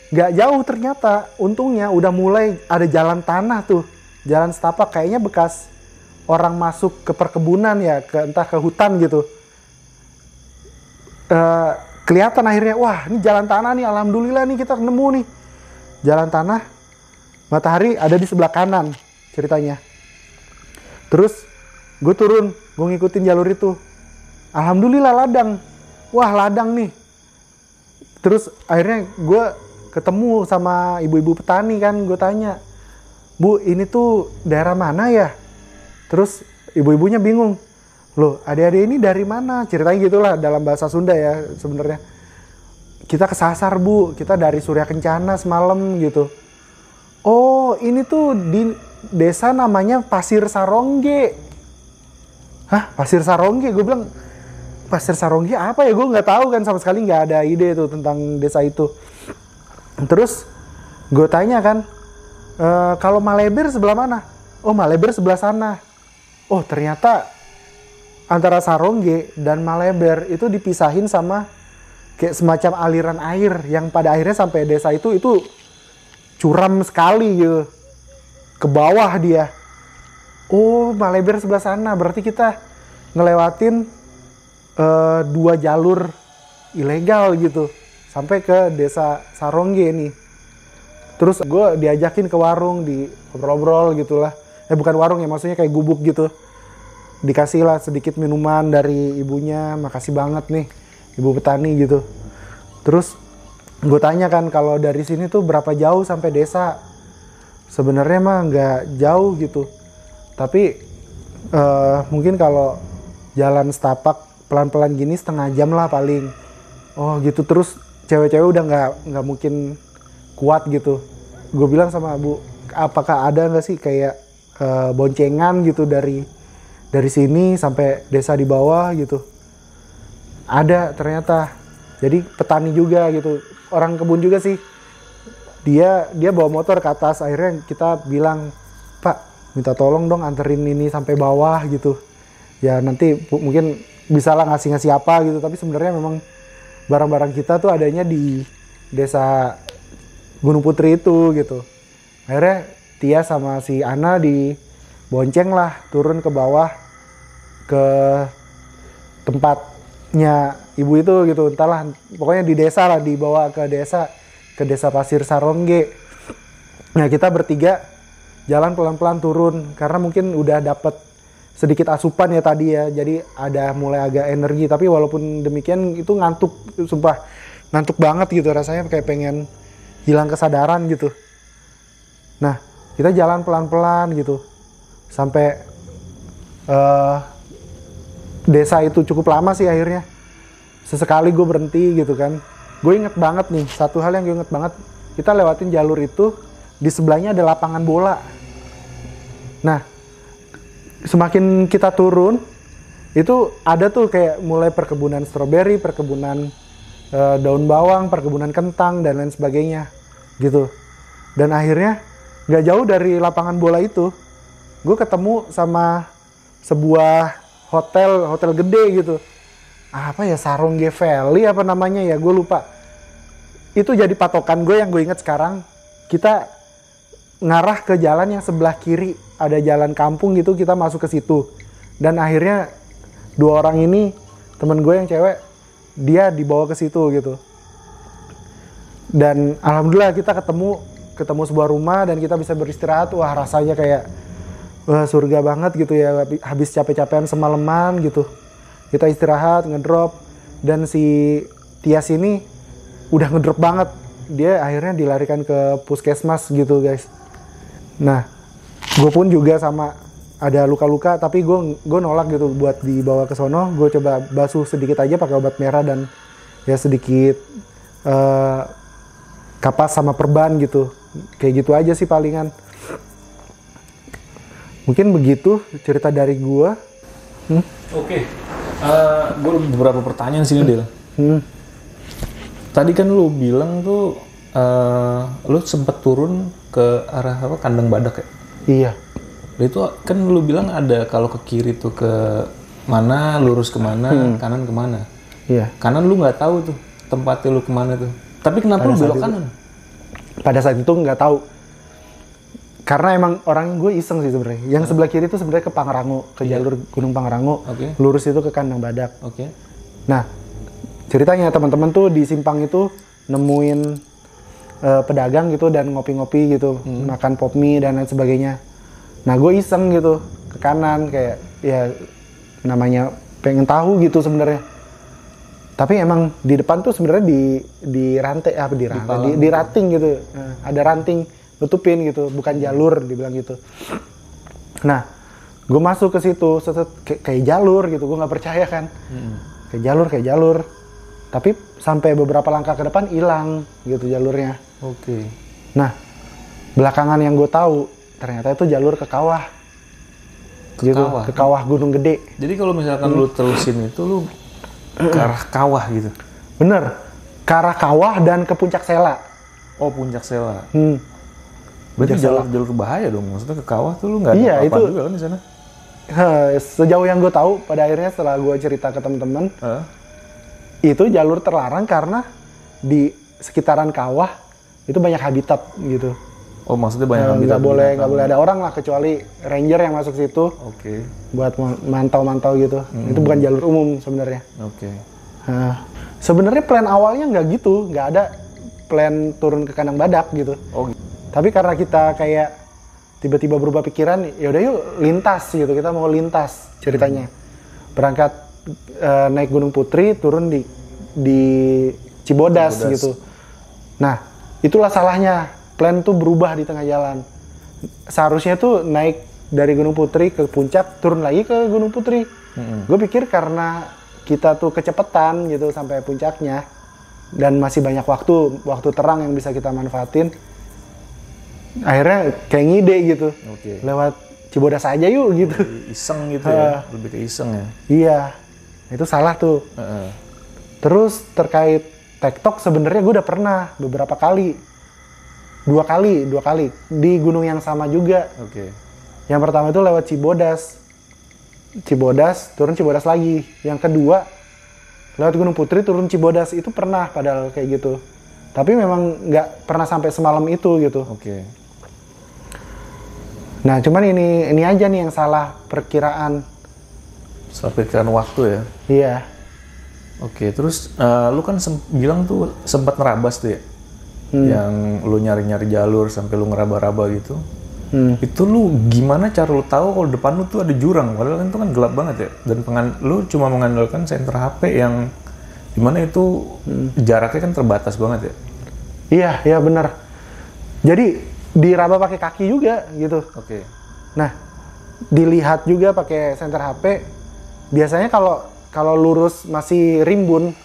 gak jauh ternyata. Untungnya udah mulai ada jalan tanah tuh. Jalan setapak, kayaknya bekas orang masuk ke perkebunan ya. Entah ke hutan gitu. Kelihatan akhirnya, wah ini jalan tanah nih, alhamdulillah nih kita nemu nih. Jalan tanah, matahari ada di sebelah kanan ceritanya. Terus gue turun, gue ngikutin jalur itu. Alhamdulillah ladang. Wah ladang nih. Terus akhirnya gue ketemu sama ibu-ibu petani kan. Gue tanya, Bu ini tuh daerah mana ya? Terus ibu-ibunya bingung. Loh adik-adik ini dari mana? Ceritanya gitulah dalam bahasa Sunda ya sebenarnya. Kita kesasar Bu, kita dari Surya Kencana semalam gitu. Oh ini tuh di desa namanya Pasir Sarongge. Hah Pasir Sarongge? Gue bilang Pasir Sarongge apa ya? Gue nggak tahu kan, sama sekali nggak ada ide tuh tentang desa itu. Terus gue tanya kan, kalau Maleber sebelah mana? Oh Maleber sebelah sana. Oh ternyata antara Sarongge dan Maleber itu dipisahin sama kayak semacam aliran air yang pada akhirnya sampai desa itu curam sekali gitu. Ke bawah dia. Oh Maleber sebelah sana, berarti kita ngelewatin 2 jalur ilegal gitu sampai ke desa Sarongge nih. Terus gue diajakin ke warung, di obrol-obrol gitulah. Bukan warung ya, maksudnya kayak gubuk gitu. Dikasih lah sedikit minuman dari ibunya, makasih banget nih ibu petani gitu. Terus gue tanya kan kalau dari sini tuh berapa jauh sampai desa. Sebenarnya mah nggak jauh gitu, tapi mungkin kalau jalan setapak pelan-pelan gini setengah jam lah paling. Oh gitu. Terus cewek-cewek udah nggak mungkin kuat gitu. Gue bilang sama Bu, apakah ada nggak sih kayak boncengan gitu dari sini sampai desa di bawah gitu? Ada ternyata. Jadi petani juga gitu, orang kebun juga sih. Dia bawa motor ke atas. Akhirnya kita bilang, Pak minta tolong dong anterin ini sampai bawah gitu. Ya nanti mungkin bisa lah ngasih apa gitu, tapi sebenarnya memang barang-barang kita tuh adanya di desa Gunung Putri itu gitu. Akhirnya Tia sama si Ana dibonceng lah turun ke bawah ke tempatnya ibu itu gitu. Entahlah, pokoknya di desa lah, dibawa ke desa Pasir Sarongge. Nah kita bertiga jalan pelan-pelan turun karena mungkin udah dapet sedikit asupan ya tadi ya, jadi ada mulai agak energi, tapi walaupun demikian itu ngantuk, sumpah ngantuk banget gitu, rasanya kayak pengen hilang kesadaran gitu. Nah kita jalan pelan-pelan gitu sampai desa itu cukup lama sih akhirnya. Sesekali gue berhenti gitu kan. Gue inget banget nih, satu hal yang gue inget banget, kita lewatin jalur itu, di sebelahnya ada lapangan bola. Nah, semakin kita turun, itu ada tuh kayak mulai perkebunan stroberi, perkebunan daun bawang, perkebunan kentang, dan lain sebagainya gitu. Dan akhirnya, gak jauh dari lapangan bola itu, gue ketemu sama sebuah hotel gede gitu. Apa ya, Sarongge Valley apa namanya ya, gue lupa. Itu jadi patokan gue yang gue inget sekarang. Kita ngarah ke jalan yang sebelah kiri, ada jalan kampung gitu, kita masuk ke situ. Dan akhirnya 2 orang ini, temen gue yang cewek, dia dibawa ke situ gitu. Dan alhamdulillah kita ketemu sebuah rumah dan kita bisa beristirahat. Wah, rasanya kayak wah, surga banget gitu ya, habis capek-capekan semalaman gitu. Kita istirahat, ngedrop, dan si Tias ini udah ngedrop banget. Dia akhirnya dilarikan ke puskesmas gitu guys. Nah, gue pun juga sama ada luka-luka, tapi gue nolak gitu buat dibawa ke sono. Gue coba basuh sedikit aja pakai obat merah dan ya sedikit kapas sama perban gitu. Kayak gitu aja sih palingan. Mungkin begitu cerita dari gue. Oke. Gue beberapa pertanyaan sini, Del. Tadi kan lu bilang tuh lu sempet turun ke arah apa, kandang badak ya? Iya. Itu kan lu bilang ada kalau ke kiri tuh ke mana, lurus kemana, kanan kemana. Iya. Kanan lu nggak tahu tuh tempatnya lu kemana tuh. Tapi kenapa lu belok kanan? Pada saat itu nggak tahu. Karena emang orang gue iseng sih sebenarnya. Yang sebelah kiri itu sebenarnya ke Pangrango, ke jalur Gunung Pangrango. Lurus itu ke kandang badak. Nah, ceritanya teman-teman tuh di simpang itu nemuin pedagang gitu dan ngopi-ngopi gitu, makan pop mie dan lain sebagainya. Nah, gue iseng gitu ke kanan kayak ya namanya pengen tahu gitu sebenarnya. Tapi emang di depan tuh sebenarnya di rating gitu. Ada ranting nutupin gitu, bukan jalur dibilang gitu. Nah, gue masuk ke situ, kayak jalur gitu, gue nggak percaya kan, kayak jalur. Tapi sampai beberapa langkah ke depan hilang gitu jalurnya. Nah, belakangan yang gue tahu ternyata itu jalur ke kawah. Ke kawah Gunung Gede. Jadi kalau misalkan lu terusin itu lu ke arah kawah gitu. Bener, ke arah kawah dan ke Puncak Sela. Oh, Puncak Sela. Berarti jalur bahaya dong, maksudnya ke kawah tuh lu nggak ada apa-apa juga kan di sana? Sejauh yang gue tahu, pada akhirnya setelah gue cerita ke teman-teman, itu jalur terlarang karena di sekitaran kawah itu banyak habitat gitu. Oh, maksudnya banyak habitat? Nggak boleh ada orang lah kecuali ranger yang masuk situ. Buat mantau-mantau gitu. Itu bukan jalur umum sebenarnya. Sebenarnya plan awalnya nggak gitu, nggak ada plan turun ke kandang badak gitu. Tapi karena kita kayak tiba-tiba berubah pikiran, ya udah yuk lintas gitu, kita mau lintas ceritanya. Berangkat naik Gunung Putri, turun di Cibodas gitu. Nah, itulah salahnya, plan tuh berubah di tengah jalan. Seharusnya tuh naik dari Gunung Putri ke puncak, turun lagi ke Gunung Putri. Gue pikir karena kita tuh kecepatan gitu sampai puncaknya, dan masih banyak waktu terang yang bisa kita manfaatin. Akhirnya kayak ngide gitu, lewat Cibodas aja yuk gitu. Iseng gitu ya, lebih ke iseng ya. Iya, itu salah tuh. Terus terkait TikTok sebenarnya gue udah pernah beberapa kali, dua kali di gunung yang sama juga. Yang pertama itu lewat Cibodas, turun Cibodas lagi. Yang kedua lewat Gunung Putri, turun Cibodas, itu pernah padahal kayak gitu. Tapi memang nggak pernah sampai semalam itu gitu. Nah, cuman ini aja nih yang salah perkiraan. Salah perkiraan waktu ya? Iya. Terus lu kan bilang tuh sempat ngerabas tuh ya? Yang lu nyari-nyari jalur sampai lu ngeraba-raba gitu. Itu lu gimana cara lu tahu kalau depan lu tuh ada jurang? Padahal kan itu kan gelap banget ya. Dan lu cuma mengandalkan senter HP yang dimana itu jaraknya kan terbatas banget ya. Iya benar. Jadi diraba pakai kaki juga gitu. Oke. Nah, dilihat juga pakai senter HP. Biasanya kalau lurus masih rimbun,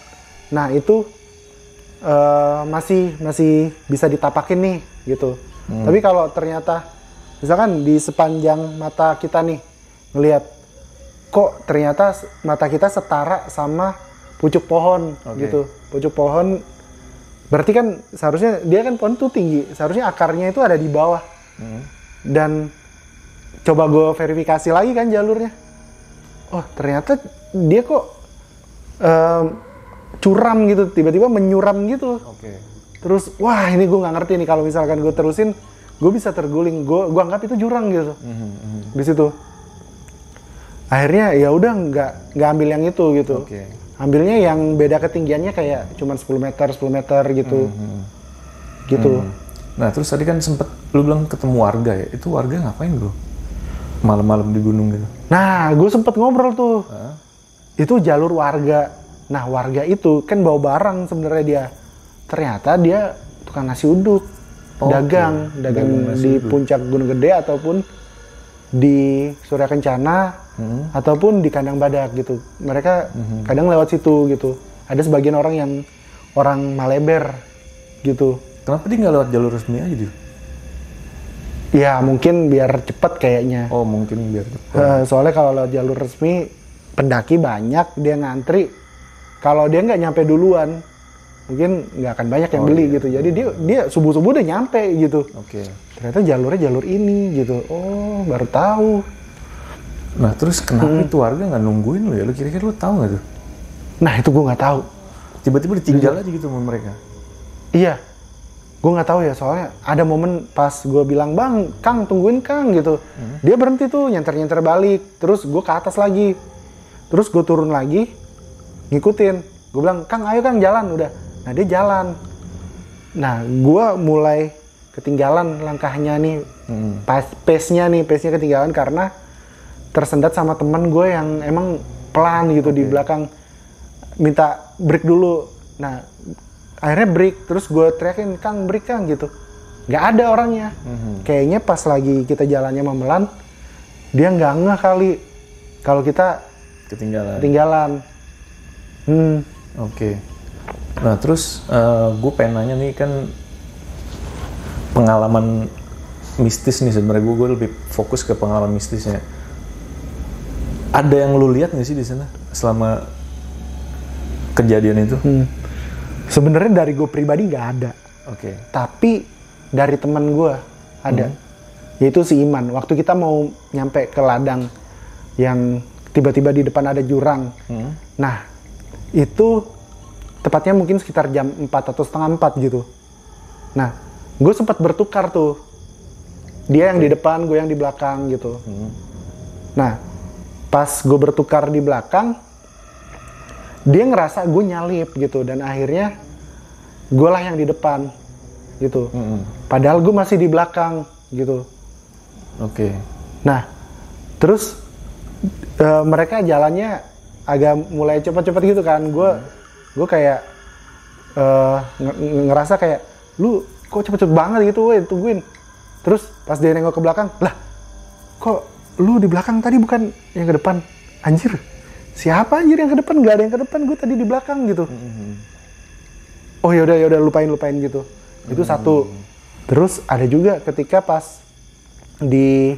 nah itu masih bisa ditapakin nih gitu. Tapi kalau ternyata misalkan di sepanjang mata kita nih ngelihat kok ternyata mata kita setara sama pucuk pohon gitu. Pucuk pohon berarti kan seharusnya dia kan pohon tuh tinggi, seharusnya akarnya itu ada di bawah. Dan coba gue verifikasi lagi kan jalurnya. Oh ternyata dia kok curam gitu, tiba-tiba menyuram gitu. Terus wah ini gue nggak ngerti nih, kalau misalkan gue terusin gue bisa terguling. Gue anggap itu jurang gitu. Di situ akhirnya ya udah nggak ambil yang itu gitu. Ambilnya yang beda ketinggiannya kayak cuman 10 meter gitu. Gitu. Nah terus tadi kan sempet lu bilang ketemu warga ya, itu warga ngapain bro? Malam-malam di gunung gitu. Nah gue sempet ngobrol tuh. Itu jalur warga. Nah warga itu kan bawa barang sebenarnya dia. Ternyata dia tukang nasi uduk. Dagang di puncak Gunung Gede ataupun di Surya Kencana ataupun di Kandang Badak gitu. Mereka kadang lewat situ gitu. Ada sebagian orang Maleber gitu. Kenapa dia nggak lewat jalur resmi aja dia? Ya mungkin biar cepet kayaknya. Oh mungkin biar cepet. Soalnya kalau lewat jalur resmi pendaki banyak, dia ngantri. Kalau dia nggak nyampe duluan, mungkin nggak akan banyak yang beli gitu. Jadi dia subuh-subuh udah nyampe gitu. Ternyata jalurnya jalur ini gitu. Oh baru tahu. Nah terus kenapa itu warga nggak nungguin lu ya? Lu kira-kira lu tahu nggak tuh? Nah itu gue nggak tahu. Tiba-tiba ditinggal aja gitu sama mereka. Iya, gue nggak tahu ya, soalnya ada momen pas gue bilang bang, Kang tungguin Kang gitu. Dia berhenti tuh nyenter balik. Terus gue ke atas lagi. Terus gue turun lagi, ngikutin. Gue bilang Kang ayo Kang jalan udah. Nah dia jalan. Nah gue mulai ketinggalan langkahnya nih, pace-nya ketinggalan karena tersendat sama teman gue yang emang pelan gitu di belakang, minta break dulu. Nah akhirnya break, terus gue teriakin Kang break Kang gitu, nggak ada orangnya. Kayaknya pas lagi kita jalannya memelan, dia nggak ngeh kali kalau kita ketinggalan. Nah terus gue pengen nanya nih, kan pengalaman mistis nih sebenarnya, gue lebih fokus ke pengalaman mistisnya. Ada yang lu lihat nggak sih di sana selama kejadian itu? Sebenarnya dari gue pribadi nggak ada. Tapi dari teman gue ada, yaitu si Iman. Waktu kita mau nyampe ke ladang yang tiba-tiba di depan ada jurang. Nah itu tepatnya mungkin sekitar jam 4 atau setengah 4 gitu. Nah gue sempat bertukar tuh, dia yang di depan, gue yang di belakang gitu. Nah pas gue bertukar di belakang, dia ngerasa gue nyalip gitu, dan akhirnya gue lah yang di depan gitu. Padahal gue masih di belakang gitu. Nah terus mereka jalannya agak mulai cepat-cepat gitu kan. Gue kayak ngerasa kayak, lu kok cepet-cepet banget gitu, weh tungguin. Terus pas dia nengok ke belakang, lah kok lu di belakang tadi bukan yang ke depan? Anjir, siapa anjir yang ke depan? Gak ada yang ke depan, gue tadi di belakang gitu. Oh yaudah lupain gitu. Itu satu. Terus ada juga ketika pas di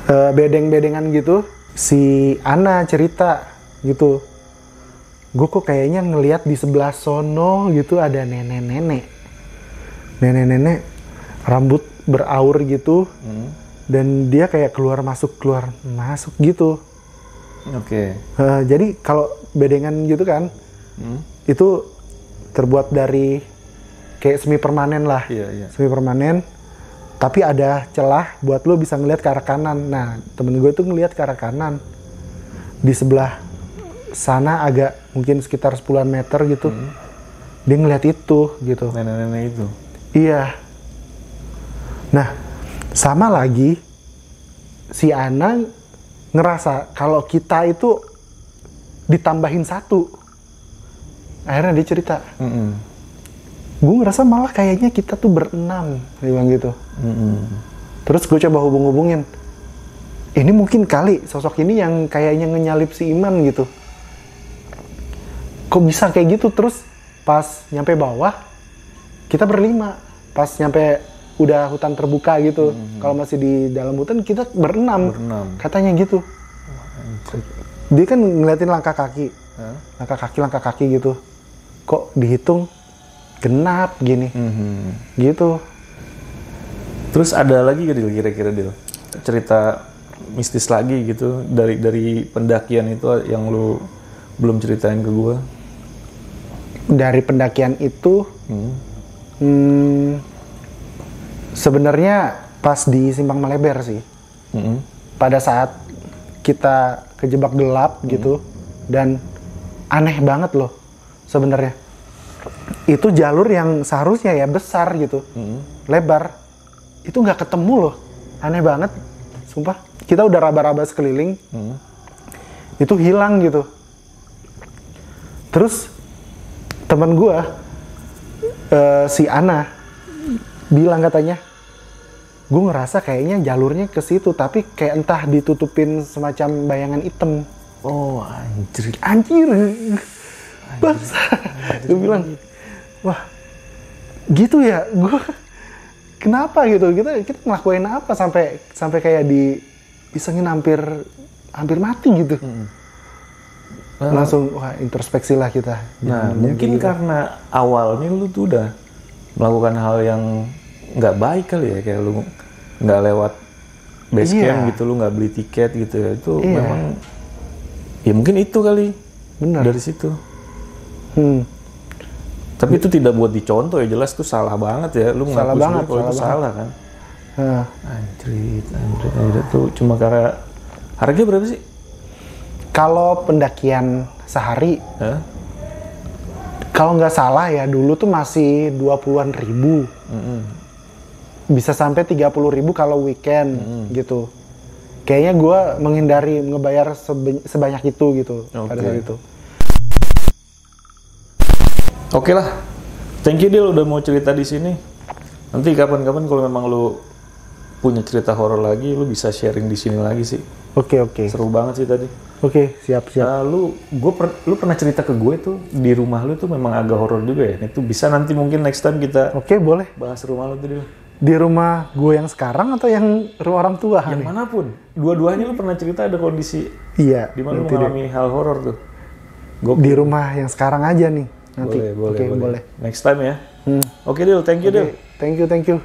bedeng-bedengan gitu, si Ana cerita gitu, gue kok kayaknya ngelihat di sebelah sono gitu ada nenek-nenek rambut beraur gitu. Dan dia kayak keluar masuk gitu. Jadi kalau bedengan gitu kan, itu terbuat dari kayak semi permanen lah. Semi permanen, tapi ada celah buat lo bisa ngelihat ke arah kanan. Nah temen gue tuh ngelihat ke arah kanan, di sebelah sana agak mungkin sekitar 10-an meter gitu. Dia ngelihat itu gitu, nenek-nenek itu. Iya. Nah Sama lagi, si Ana ngerasa kalau kita itu ditambahin satu. Akhirnya dia cerita, gue ngerasa malah kayaknya kita tuh berenam, dia bilang gitu. Terus gue coba hubung-hubungin, ini mungkin kali sosok ini yang kayaknya ngenyalip si Iman gitu. Kok bisa kayak gitu? Terus pas nyampe bawah, kita berlima. Pas nyampe udah hutan terbuka gitu, kalau masih di dalam hutan kita berenam. Katanya gitu. Dia kan ngeliatin langkah kaki, langkah kaki gitu. Kok dihitung genap gini, gitu. Terus ada lagi gak Dil, kira-kira Dil? Cerita mistis lagi gitu dari pendakian itu yang lu belum ceritain ke gua? Dari pendakian itu, sebenarnya pas di Simpang Maleber sih. Pada saat kita kejebak gelap gitu, dan aneh banget loh sebenarnya. Itu jalur yang seharusnya ya besar gitu, lebar, itu nggak ketemu loh, aneh banget, sumpah. Kita udah raba-raba sekeliling, itu hilang gitu. Terus teman gua, si Ana, bilang katanya, gue ngerasa kayaknya jalurnya ke situ, tapi kayak entah ditutupin semacam bayangan hitam. Oh anjir. Bangsa. Gue bilang, wah gitu ya, gue kenapa gitu, kita ngelakuin apa sampai kayak disengin hampir mati gitu. Langsung wah introspeksi lah kita. Nah mungkin gitu. Karena awalnya lu tuh udah melakukan hal yang nggak baik kali ya, kayak lu nggak lewat base camp gitu, lu nggak beli tiket gitu ya, itu memang ya mungkin itu kali. Benar. Dari situ. Tapi itu tidak buat dicontoh ya, jelas tuh salah banget ya, lu ngaku sendiri kalau itu salah kan. Anjir tuh cuma karena harga berapa sih? Kalau pendakian sehari, kalau nggak salah ya dulu tuh masih 20-an ribu. Bisa sampai 30.000 kalau weekend gitu. Kayaknya gue menghindari ngebayar sebanyak itu gitu pada saat itu. Oke lah, thank you Dil udah mau cerita di sini. Nanti kapan-kapan kalau memang lu punya cerita horor lagi, lu bisa sharing di sini lagi sih. Oke. Seru banget sih tadi. Oke, siap. Lu pernah cerita ke gue tuh di rumah lu tuh memang agak horor juga ya. Itu bisa nanti mungkin next time kita. Oke, boleh. Bahas rumah lu tuh Dil. Di rumah gue yang sekarang atau yang rumah orang tua? Yang manapun. Dua-duanya lu pernah cerita ada kondisi. Iya. Di mana lu mengalami hal horor tuh. Di rumah yang sekarang aja nih. Nanti. Boleh. Next time ya. Oke Dil, thank you Dil. Thank you.